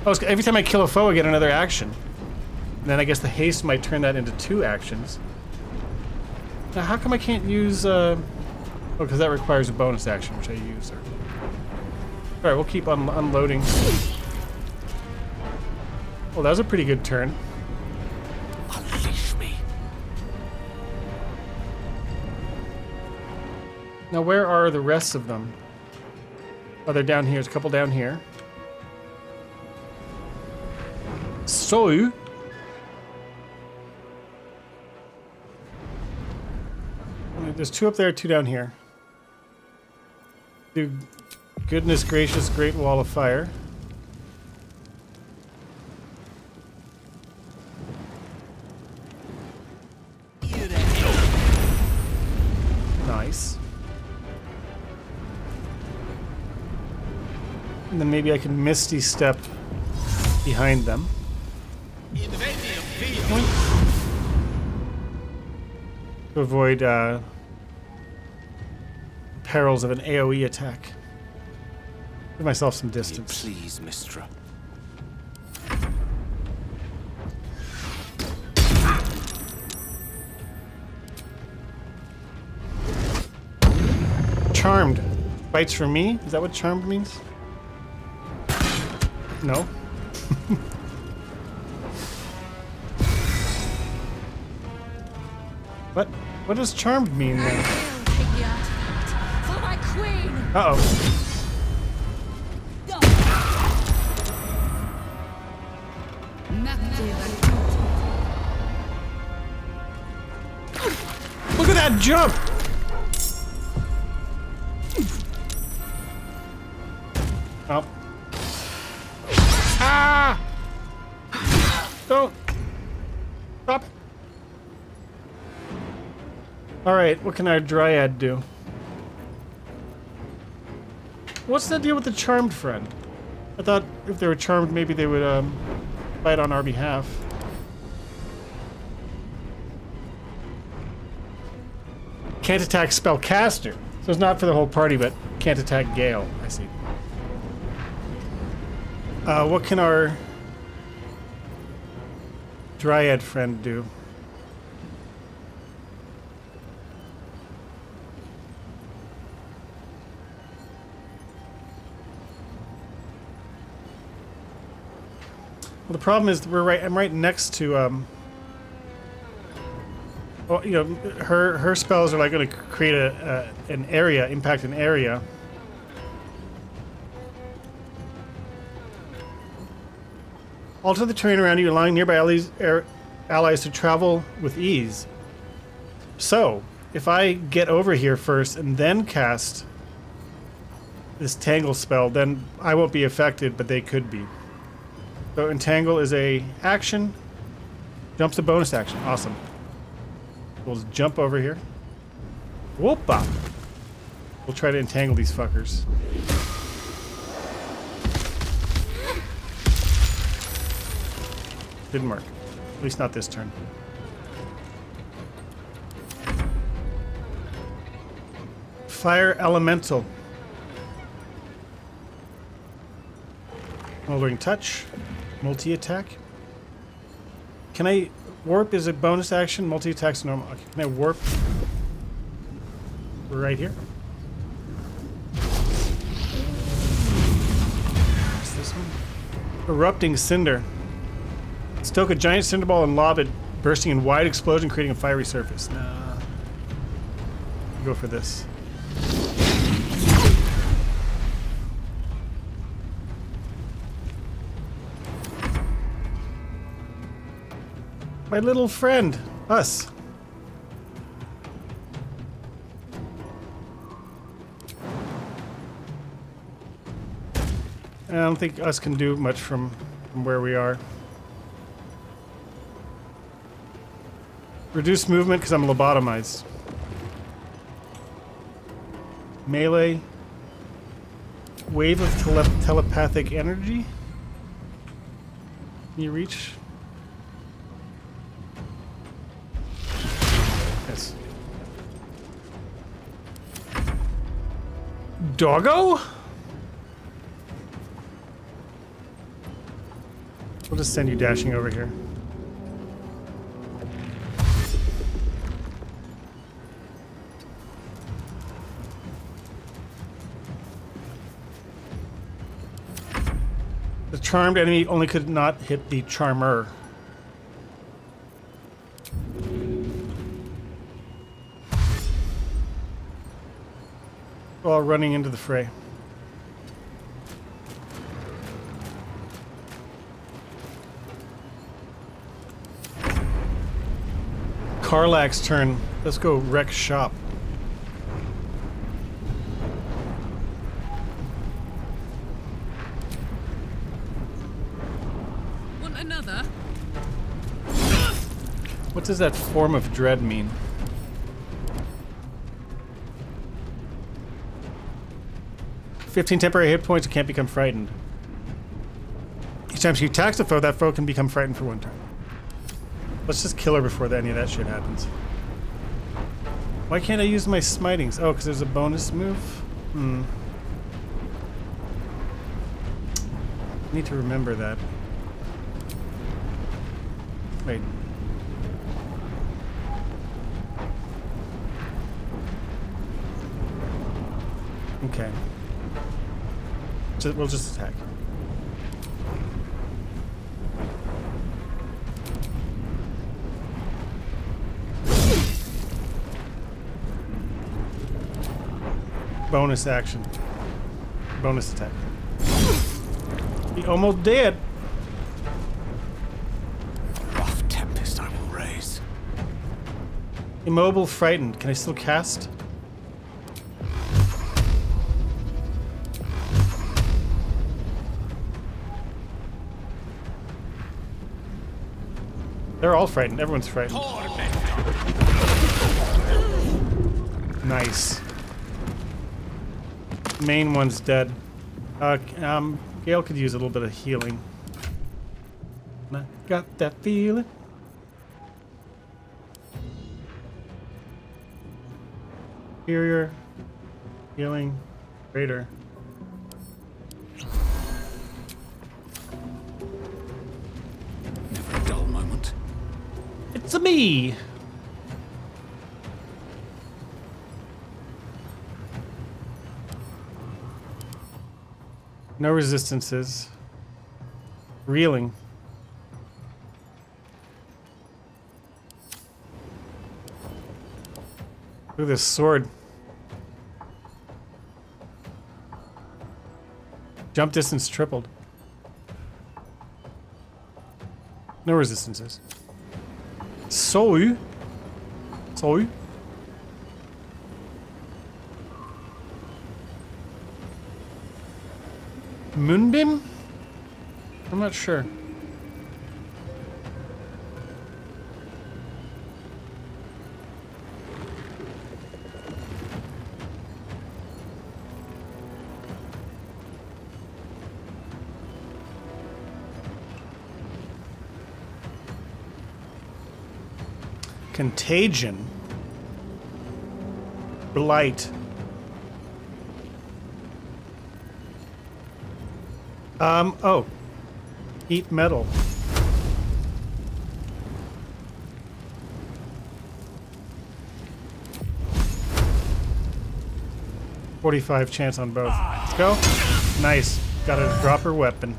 Oh, every time I kill a foe, I get another action. And then I guess the haste might turn that into 2 actions. Now, how come I can't use, oh, because that requires a bonus action, which I use. Alright, we'll keep unloading. Well, that was a pretty good turn. Unleash me. Now, where are the rest of them? Oh, they're down here. There's a couple down here. So... there's 2 up there, 2 down here. Do goodness gracious, great wall of fire. Nice. And then maybe I can Misty Step behind them. To avoid perils of an AoE attack. Give myself some distance. Please, Mistra. Charmed. Bites for me? Is that what charmed means? No. What? What does charmed mean then? For my queen! Uh-oh. Look at that jump! Oh. Ah! Don't! Stop! Alright, what can our Dryad do? What's the deal with the charmed friend? I thought if they were charmed, maybe they would fight on our behalf. Can't attack spellcaster. So it's not for the whole party, but can't attack Gale. I see. What can our Dryad friend do? Well, the problem is I'm right next to well, you know, her spells are like going to create an area, impact an area. Alter the terrain around you, allowing nearby allies to travel with ease. So, if I get over here first and then cast this Tangle spell, then I won't be affected, but they could be. So, Entangle is a action. Jump's a bonus action. Awesome. We'll just jump over here. Whoop-bop. We'll try to entangle these fuckers. Didn't work. At least not this turn. Fire Elemental. Smoldering touch. Multi-attack. Can I warp? Is it bonus action? Multi-attack's normal. Okay. Can I warp? We're right here. What's this one? Erupting Cinder. Stoke a giant cinder ball and lob it, bursting in wide explosion, creating a fiery surface. Nah. Go for this. My little friend, us. I don't think us can do much from where we are. Reduce movement because I'm lobotomized. Melee. Wave of telepathic energy. Can you reach? Yes. Doggo? We'll just send you dashing over here. The charmed enemy only could not hit the charmer. While running into the fray. Karlak's turn. Let's go wreck shop. Want another? What does that form of dread mean? "15 temporary hit points and can't become frightened. Each time she attacks a foe, that foe can become frightened for 1 turn." Let's just kill her before any of that shit happens. Why can't I use my smitings? Oh, because there's a bonus move? Hmm. I need to remember that. Wait. Okay. We'll just attack. Bonus action. Bonus attack. He almost dead. Rough tempest I will raise. Immobile, frightened. Can I still cast? They're all frightened. Everyone's frightened. Nice. Main one's dead. Gale could use a little bit of healing. I got that feeling. Superior. Healing. Raider. Never a dull moment. It's a me! No resistances. Reeling. Look at this sword. Jump distance tripled. No resistances. So. Moonbeam? I'm not sure. Contagion. Blight. Oh, Eat metal. .45 chance on both. Let's go. Nice. Got a dropper weapon.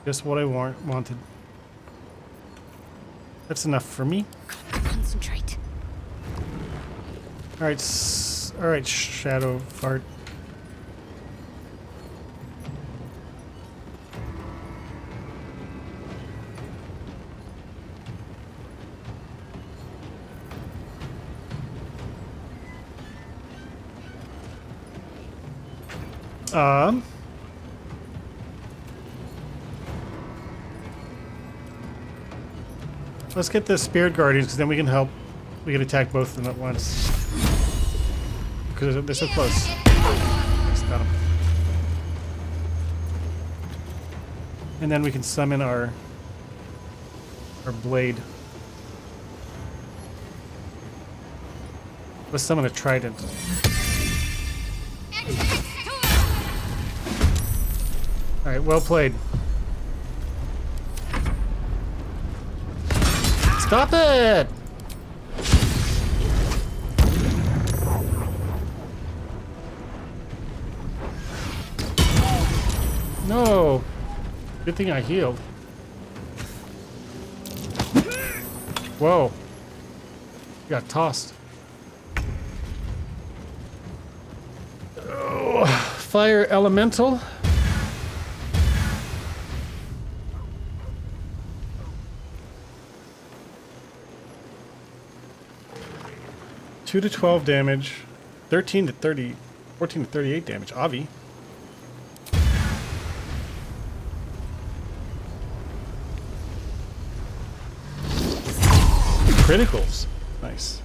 Just what I wanted. That's enough for me. Concentrate. All right, all right, Shadow Fart. Let's get the Spirit Guardians, because then we can help. We can attack both of them at once. Because they're so close. Just got them. And then we can summon our blade. Let's summon a trident. Alright, well played. Stop it! No! Good thing I healed. Whoa. Got tossed. Oh, fire elemental. Two to 12 damage, 13 to 30, 14 to 38 damage. Avi. Criticals. Nice.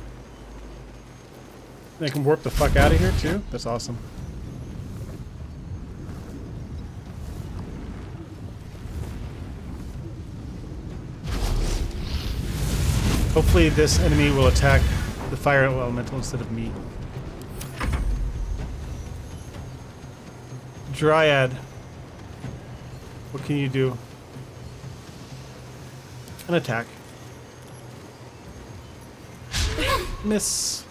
They can warp the fuck out of here too. That's awesome. Hopefully this enemy will attack the fire elemental instead of me. Dryad. What can you do? An attack. Miss.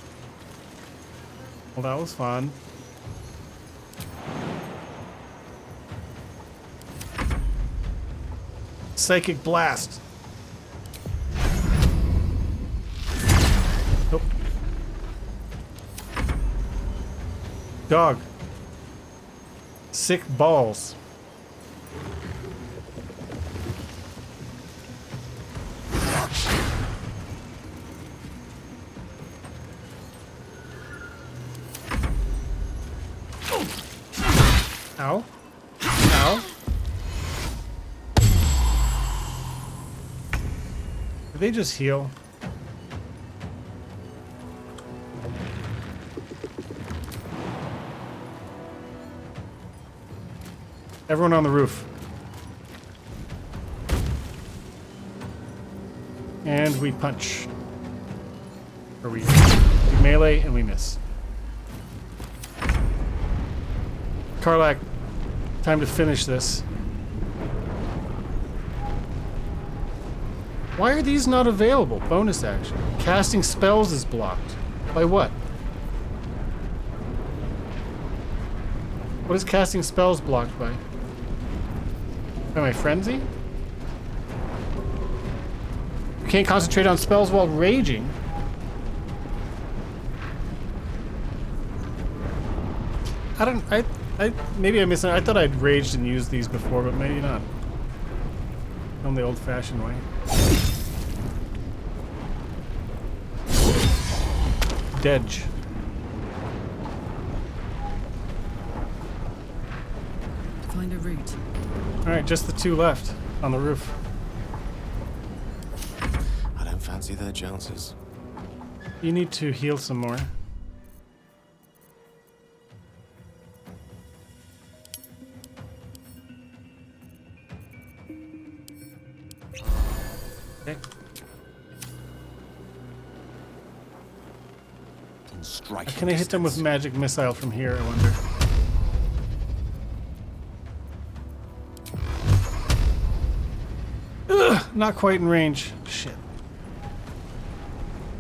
Well, that was fun. Psychic Blast. Nope. Dog. Sick balls. Ow. Ow. Did they just heal? Everyone on the roof. And we punch. Or we melee and we miss. Karlak, time to finish this. Why are these not available? Bonus action. Casting spells is blocked. By what? What is casting spells blocked by? By my frenzy? You can't concentrate on spells while raging. Maybe I missed it. I thought I'd raged and used these before, but maybe not. On the old-fashioned way. Dedge. Find a route. Alright, just the two left on the roof. I don't fancy their chances. You need to heal some more. Okay. Can I hit them with magic missile from here, I wonder? Ugh, not quite in range. Shit.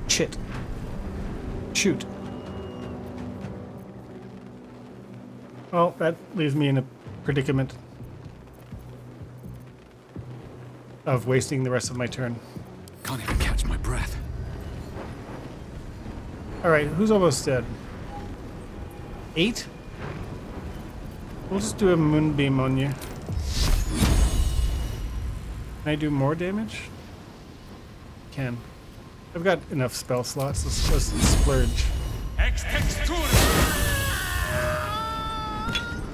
Shit. Shoot. Well, that leaves me in a predicament of wasting the rest of my turn. Can't even catch my breath. Alright, who's almost dead? 8? We'll just do a moonbeam on you. Can I do more damage? Can. I've got enough spell slots. Let's splurge.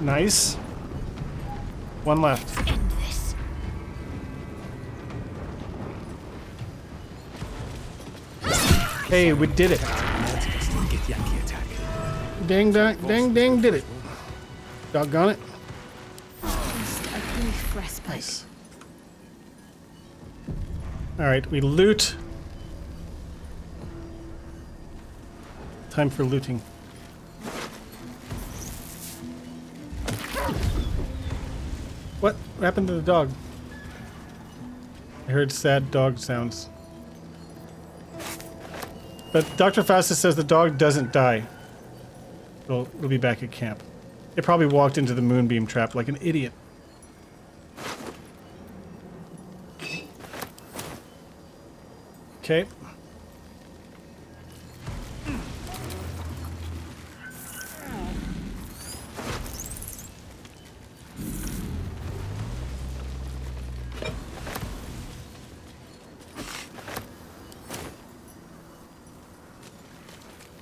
Nice. One left. End this. Hey, we did it. Get Yankee attack. Dang, did it. Doggone it. Just a brief respite. Nice. Alright, we loot. Time for looting. What happened to the dog? I heard sad dog sounds. But Dr. Faustus says the dog doesn't die. It'll be back at camp. It probably walked into the moonbeam trap like an idiot. Okay.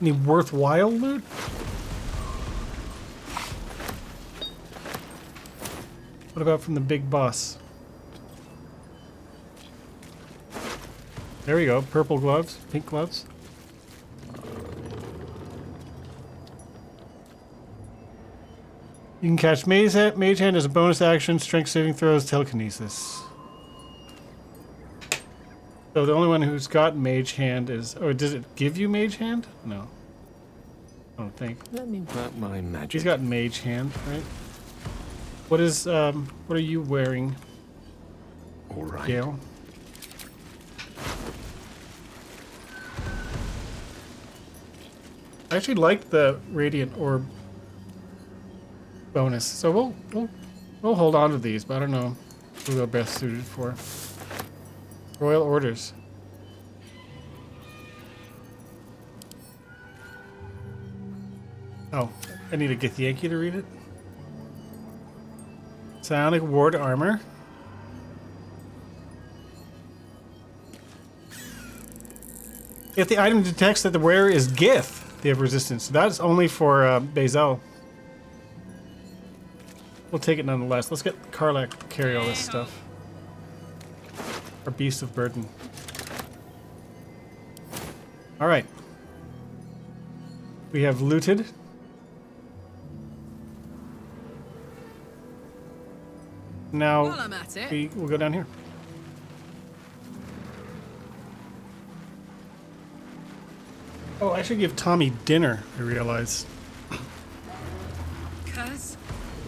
Any worthwhile loot? What about from the big boss? There we go. Purple gloves, pink gloves. You can catch Mage Hand as a bonus action, strength saving throws, telekinesis. So the only one who's got Mage Hand is... Or does it give you Mage Hand? No. I don't think. Let me work my magic. He's got Mage Hand, right? What is, what are you wearing? All right. Gale? I actually like the Radiant Orb bonus, so we'll hold on to these, but I don't know who they're best suited for. Royal Orders. Oh, I need to get the Yankee to read it. Psionic Ward Armor. If the item detects that the wearer is Gith, they have resistance. So that's only for Bazel. We'll take it nonetheless. Let's get Karlak to carry all this stuff. Our beast of burden. Alright. We have looted. Now While I'm at it. we'll go down here. Oh, I should give Tommy dinner, I realize. Curse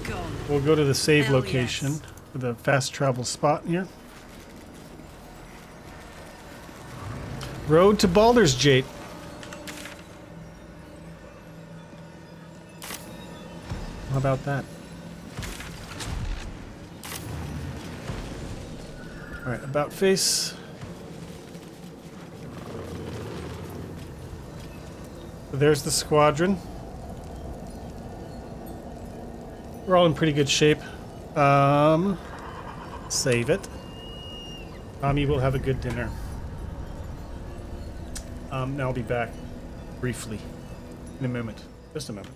gone. We'll go to the save Hell location yes. for the fast travel spot here. Road to Baldur's Gate. How about that? Alright, about face. So there's the squadron. We're all in pretty good shape. Save it. Tommy will have a good dinner. Now I'll be back briefly in a moment. Just a moment.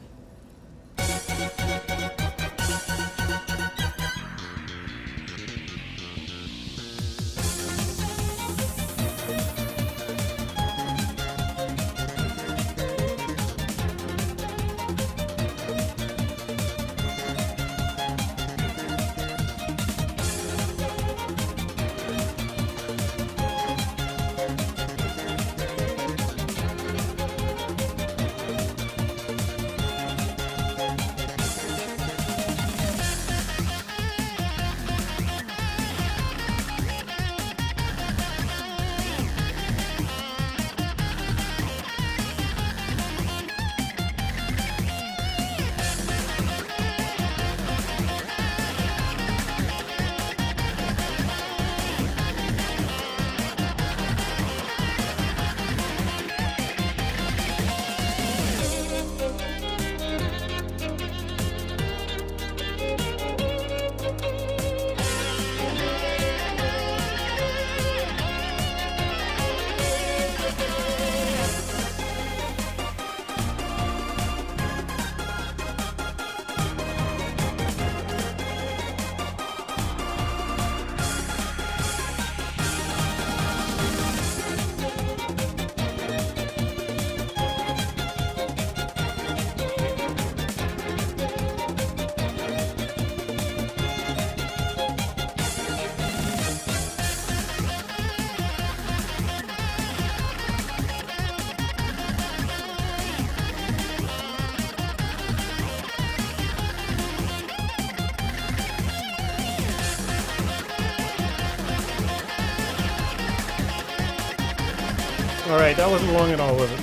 Alright, that wasn't long at all, was it?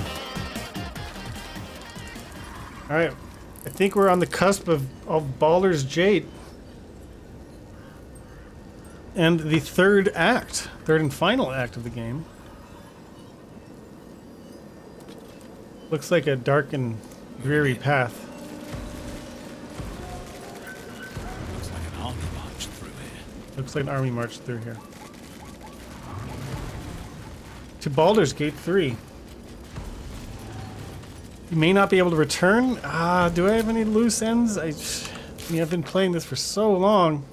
Alright, I think we're on the cusp of Baldur's Gate. And the third and final act of the game. Looks like a dark and dreary path. Looks like an army march through here. Looks like an army march through here. To Baldur's Gate 3. You may not be able to return. Do I have any loose ends? I mean, I've been playing this for so long.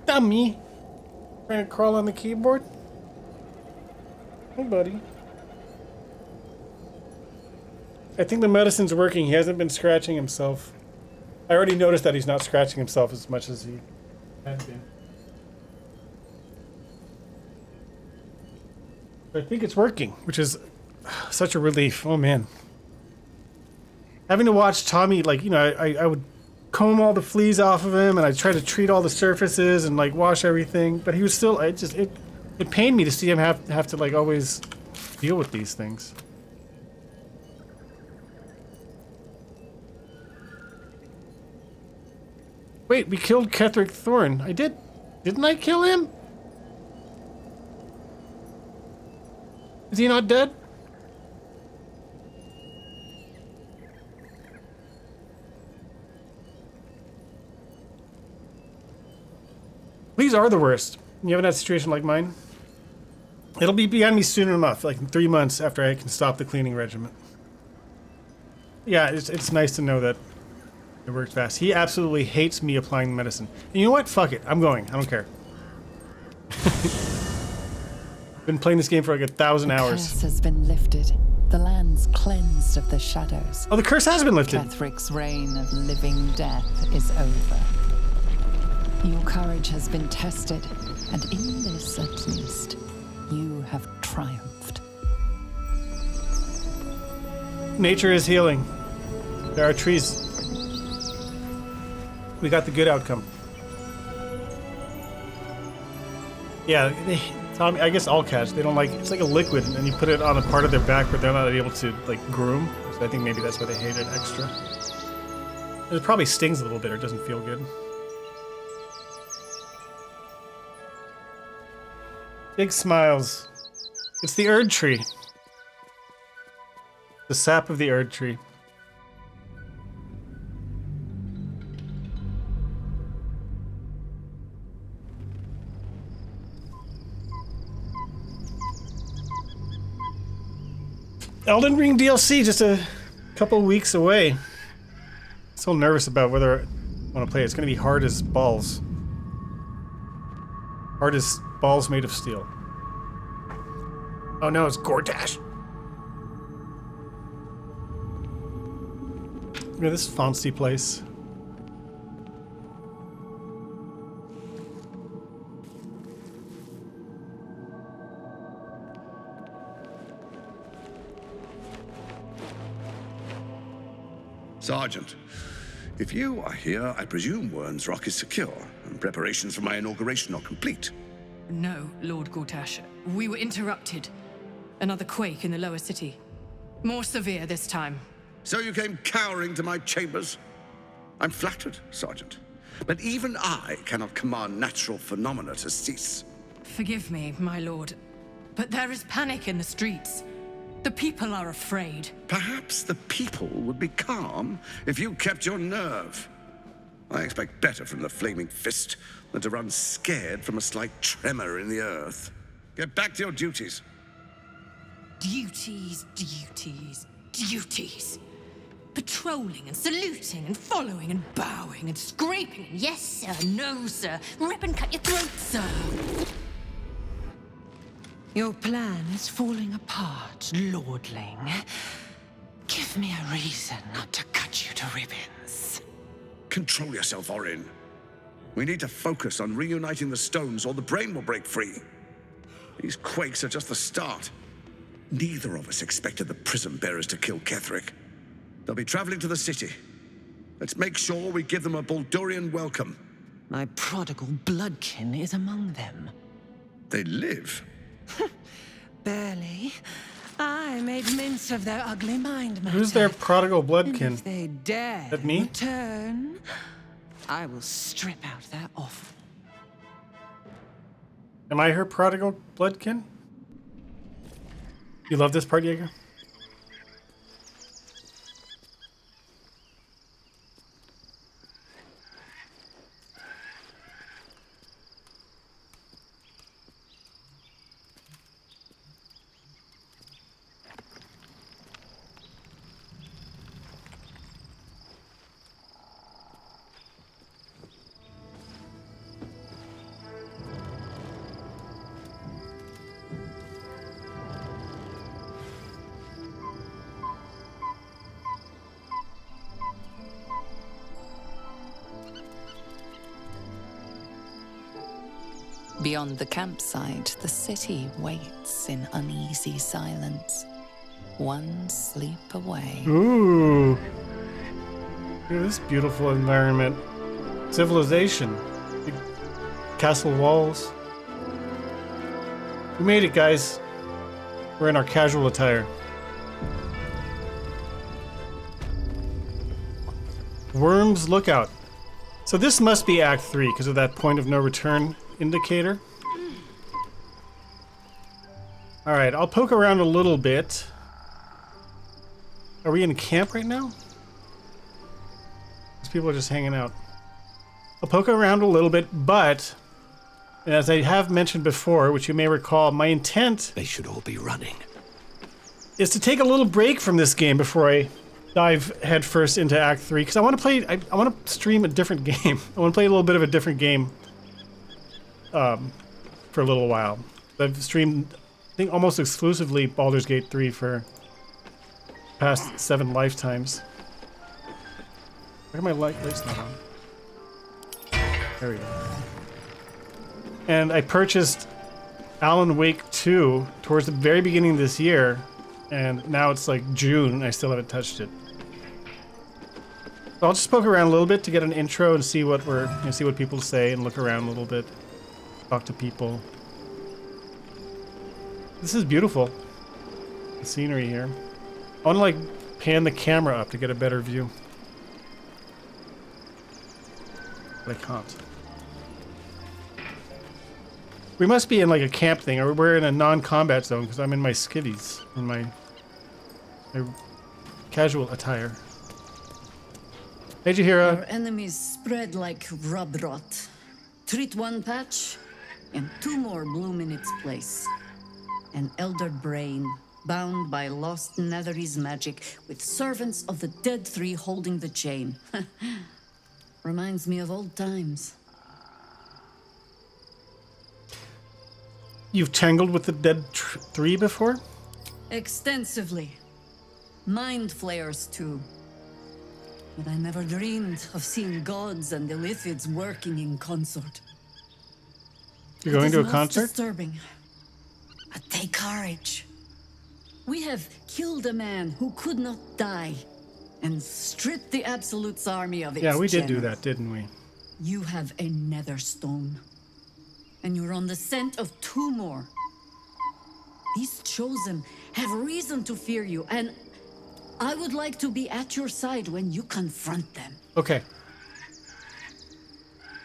Dummy! Trying to crawl on the keyboard? Hey, buddy. I think the medicine's working. He hasn't been scratching himself. I already noticed that he's not scratching himself as much as he had been. I think it's working, which is such a relief. Oh, man. Having to watch Tommy, like, you know, I would comb all the fleas off of him, and I'd try to treat all the surfaces and, like, wash everything, but he was still, it pained me to see him have to, like, always deal with these things. Wait, we killed Ketheric Thorn. I did. Didn't I kill him? Is he not dead? These are the worst. You haven't had a situation like mine? It'll be behind me soon enough, like in 3 months after I can stop the cleaning regimen. Yeah, it's nice to know that it works fast. He absolutely hates me applying medicine. And you know what? Fuck it. I'm going. I don't care. Been playing this game for like 1,000 hours. The curse has been lifted. The land's cleansed of the shadows. Oh, the curse has been lifted. Ketheric's reign of living death is over. Your courage has been tested, and in this at least, you have triumphed. Nature is healing. There are trees. We got the good outcome. Yeah, Tommy, I guess all cats, they don't like, it's like a liquid, and you put it on a part of their back where they're not able to, like, groom. So I think maybe that's why they hate it extra. It probably stings a little bit or doesn't feel good. Big smiles. It's the Erd tree. The sap of the Erd tree. Elden Ring DLC just a couple weeks away. Still nervous about whether I want to play it. It's going to be hard as balls. Hard as balls made of steel. Oh no, it's Gortash. Look at this fancy place. Sergeant, if you are here, I presume Wern's Rock is secure, and preparations for my inauguration are complete. No, Lord Gortash. We were interrupted. Another quake in the lower city. More severe this time. So you came cowering to my chambers? I'm flattered, Sergeant. But even I cannot command natural phenomena to cease. Forgive me, my lord, but there is panic in the streets. The people are afraid. Perhaps the people would be calm if you kept your nerve. I expect better from the flaming fist than to run scared from a slight tremor in the earth. Get back to your duties. Duties, duties, duties. Patrolling and saluting and following and bowing and scraping. Yes, sir. No, sir. Rip and cut your throat, sir. Your plan is falling apart, lordling. Give me a reason not to cut you to ribbons. Control yourself, Orin. We need to focus on reuniting the stones or the brain will break free. These quakes are just the start. Neither of us expected the prism bearers to kill Ketheric. They'll be traveling to the city. Let's make sure we give them a Baldurian welcome. My prodigal bloodkin is among them. They live? Barely. I made mince of their ugly mind matter. Who's their prodigal And bloodkin? if they dare That me? return, I will strip out their offal. Am I her prodigal bloodkin? You love this part, Jaeger? Beyond the campsite, the city waits in uneasy silence, one sleep away. Ooh. Look at this beautiful environment. Civilization. Big castle walls. We made it, guys. We're in our casual attire. Worms Lookout. So this must be Act 3 because of that point of no return indicator. Alright, I'll poke around a little bit. Are we in camp right now? These people are just hanging out. I'll poke around a little bit, but as I have mentioned before, which you may recall, my intent... They should all be running. ...is to take a little break from this game before I dive headfirst into Act 3, because I want to play... I want to stream a different game. I want to play a little bit of a different game for a little while. I've streamed, I think, almost exclusively Baldur's Gate 3 for past 7 lifetimes. Why are my lights not on? There we go. And I purchased Alan Wake 2 towards the very beginning of this year, and now it's like June and I still haven't touched it. So I'll just poke around a little bit to get an intro and see what see what people say and look around a little bit. Talk to people. This is beautiful. The scenery here. I want to like pan the camera up to get a better view. But I can't. We must be in like a camp thing, or we're in a non-combat zone because I'm in my skivvies, in my casual attire. Hey, Jahira. Our enemies spread like rub rot. Treat one patch, and 2 more bloom in its place. An elder brain, bound by lost Netherese magic, with servants of the dead 3 holding the chain. Reminds me of old times. You've tangled with the dead 3 before? Extensively. Mind flayers, too. But I never dreamed of seeing gods and Illithids working in consort. You're going to a It is concert? most disturbing. But take courage. We have killed a man who could not die and stripped the Absolute's army of its Yeah, we did do general. that, didn't we? You have a nether stone. And you're on the scent of 2 more. These chosen have reason to fear you, and I would like to be at your side when you confront them. Okay.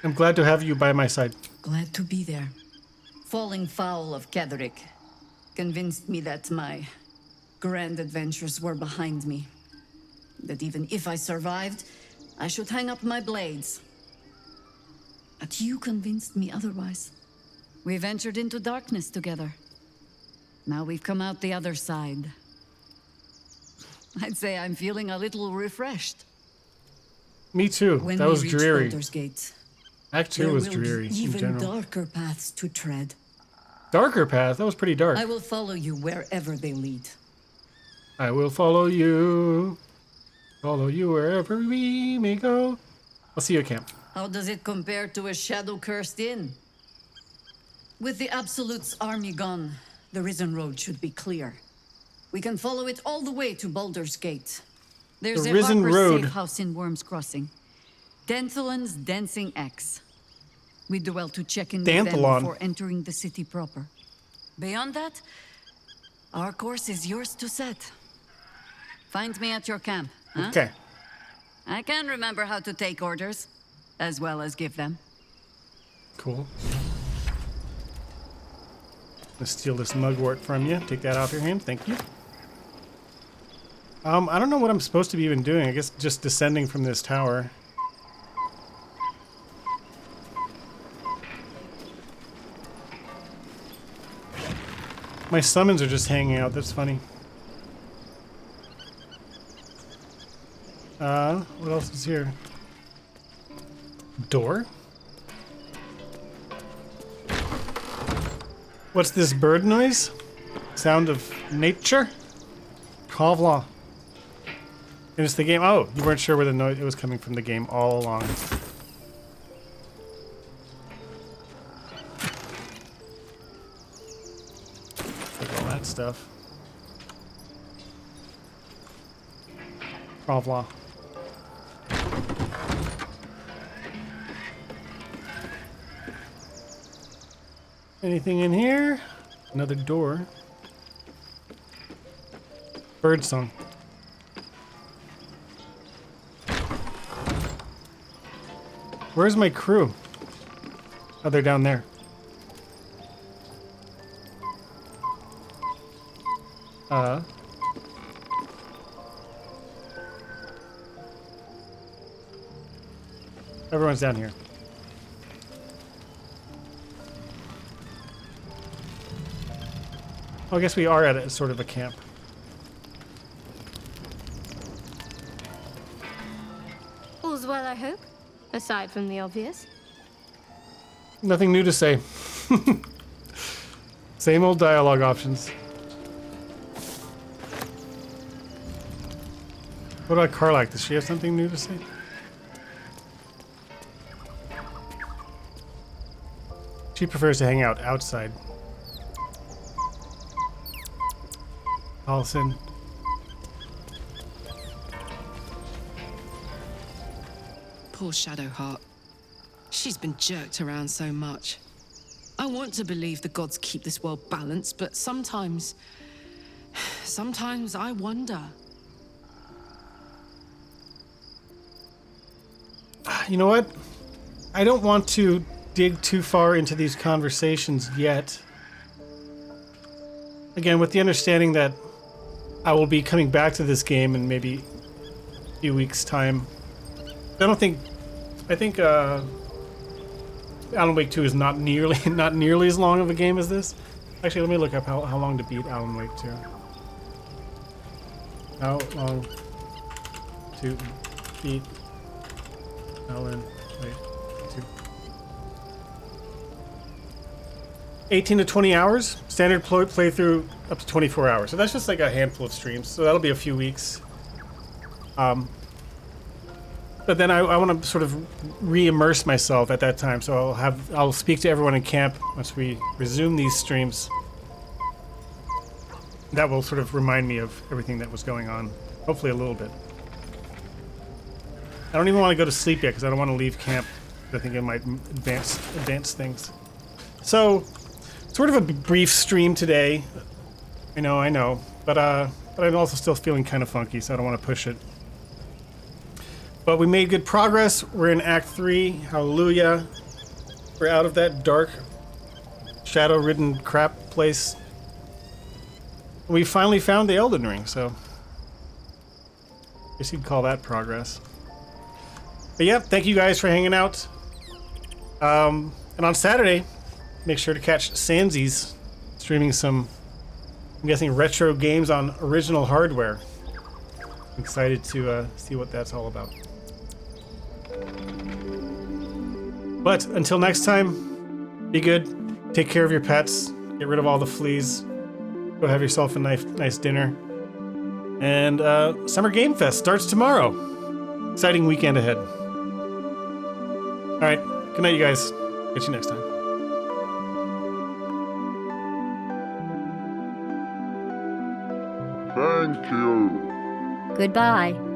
I'm glad to have you by my side. Glad to be there. Falling foul of Ketherick convinced me that my grand adventures were behind me. That even if I survived, I should hang up my blades. But you convinced me otherwise. We ventured into darkness together. Now we've come out the other side. I'd say I'm feeling a little refreshed. Me too. When That we was reach dreary. Baldur's Gate, Act 2 there was will be dreary in even general. darker paths to tread. Darker path? That was pretty dark. I will follow you wherever they lead. I will follow you. Follow you wherever we may go. I'll see you at camp. How does it compare to a shadow-cursed inn? With the Absolute's army gone, the Risen Road should be clear. We can follow it all the way to Baldur's Gate. There's The a Risen Harper's Road. safe house in Worm's Crossing. Denthalen's Dancing X. We'd do well to check in with them Danthalon. before entering the city proper. Beyond that, our course is yours to set. Find me at your camp, huh? Okay. I can remember how to take orders, as well as give them. Cool. Let's steal this mugwort from you. Take that off your hand. Thank you. I don't know what I'm supposed to be even doing. I guess just descending from this tower. My summons are just hanging out. That's funny. What else is here? Door? What's this bird noise? Sound of nature? Kavla. And it's the game. Oh, you weren't sure where the noise it was coming from the game all along. Take all that stuff. Kavla. Anything in here? Another door. Bird song. Where's my crew? Oh, they're down there. Everyone's down here. Oh, I guess we are at a sort of a camp. All's well, I hope. Aside from the obvious. Nothing new to say. Same old dialogue options. What about Karlak? Does she have something new to say? She prefers to hang out outside. Allison. Poor Shadowheart. She's been jerked around so much. I want to believe the gods keep this world balanced, but sometimes I wonder. You know what? I don't want to dig too far into these conversations yet. Again, with the understanding that I will be coming back to this game in maybe a few weeks' time. I think Alan Wake 2 is not nearly as long of a game as this. Actually, let me look up how long to beat Alan Wake 2. How long to beat Alan Wake 2? 18 to 20 hours. Standard playthrough up to 24 hours. So that's just like a handful of streams. So that'll be a few weeks. But then I want to sort of re-immerse myself at that time. So I'll speak to everyone in camp once we resume these streams. That will sort of remind me of everything that was going on. Hopefully a little bit. I don't even want to go to sleep yet because I don't want to leave camp. I think it might advance things. So, sort of a brief stream today. I know. But I'm also still feeling kind of funky, so I don't want to push it. But we made good progress. We're in Act 3. Hallelujah. We're out of that dark, shadow-ridden crap place. We finally found the Elden Ring, so I guess you'd call that progress. But yeah, thank you guys for hanging out. And on Saturday, make sure to catch Sansies streaming some, I'm guessing, retro games on original hardware. I'm excited to see what that's all about. But until next time, be good, take care of your pets, get rid of all the fleas, go have yourself a nice dinner. And Summer Game Fest starts tomorrow. Exciting weekend ahead. Alright, good night, you guys. Catch you next time. Thank you. Goodbye.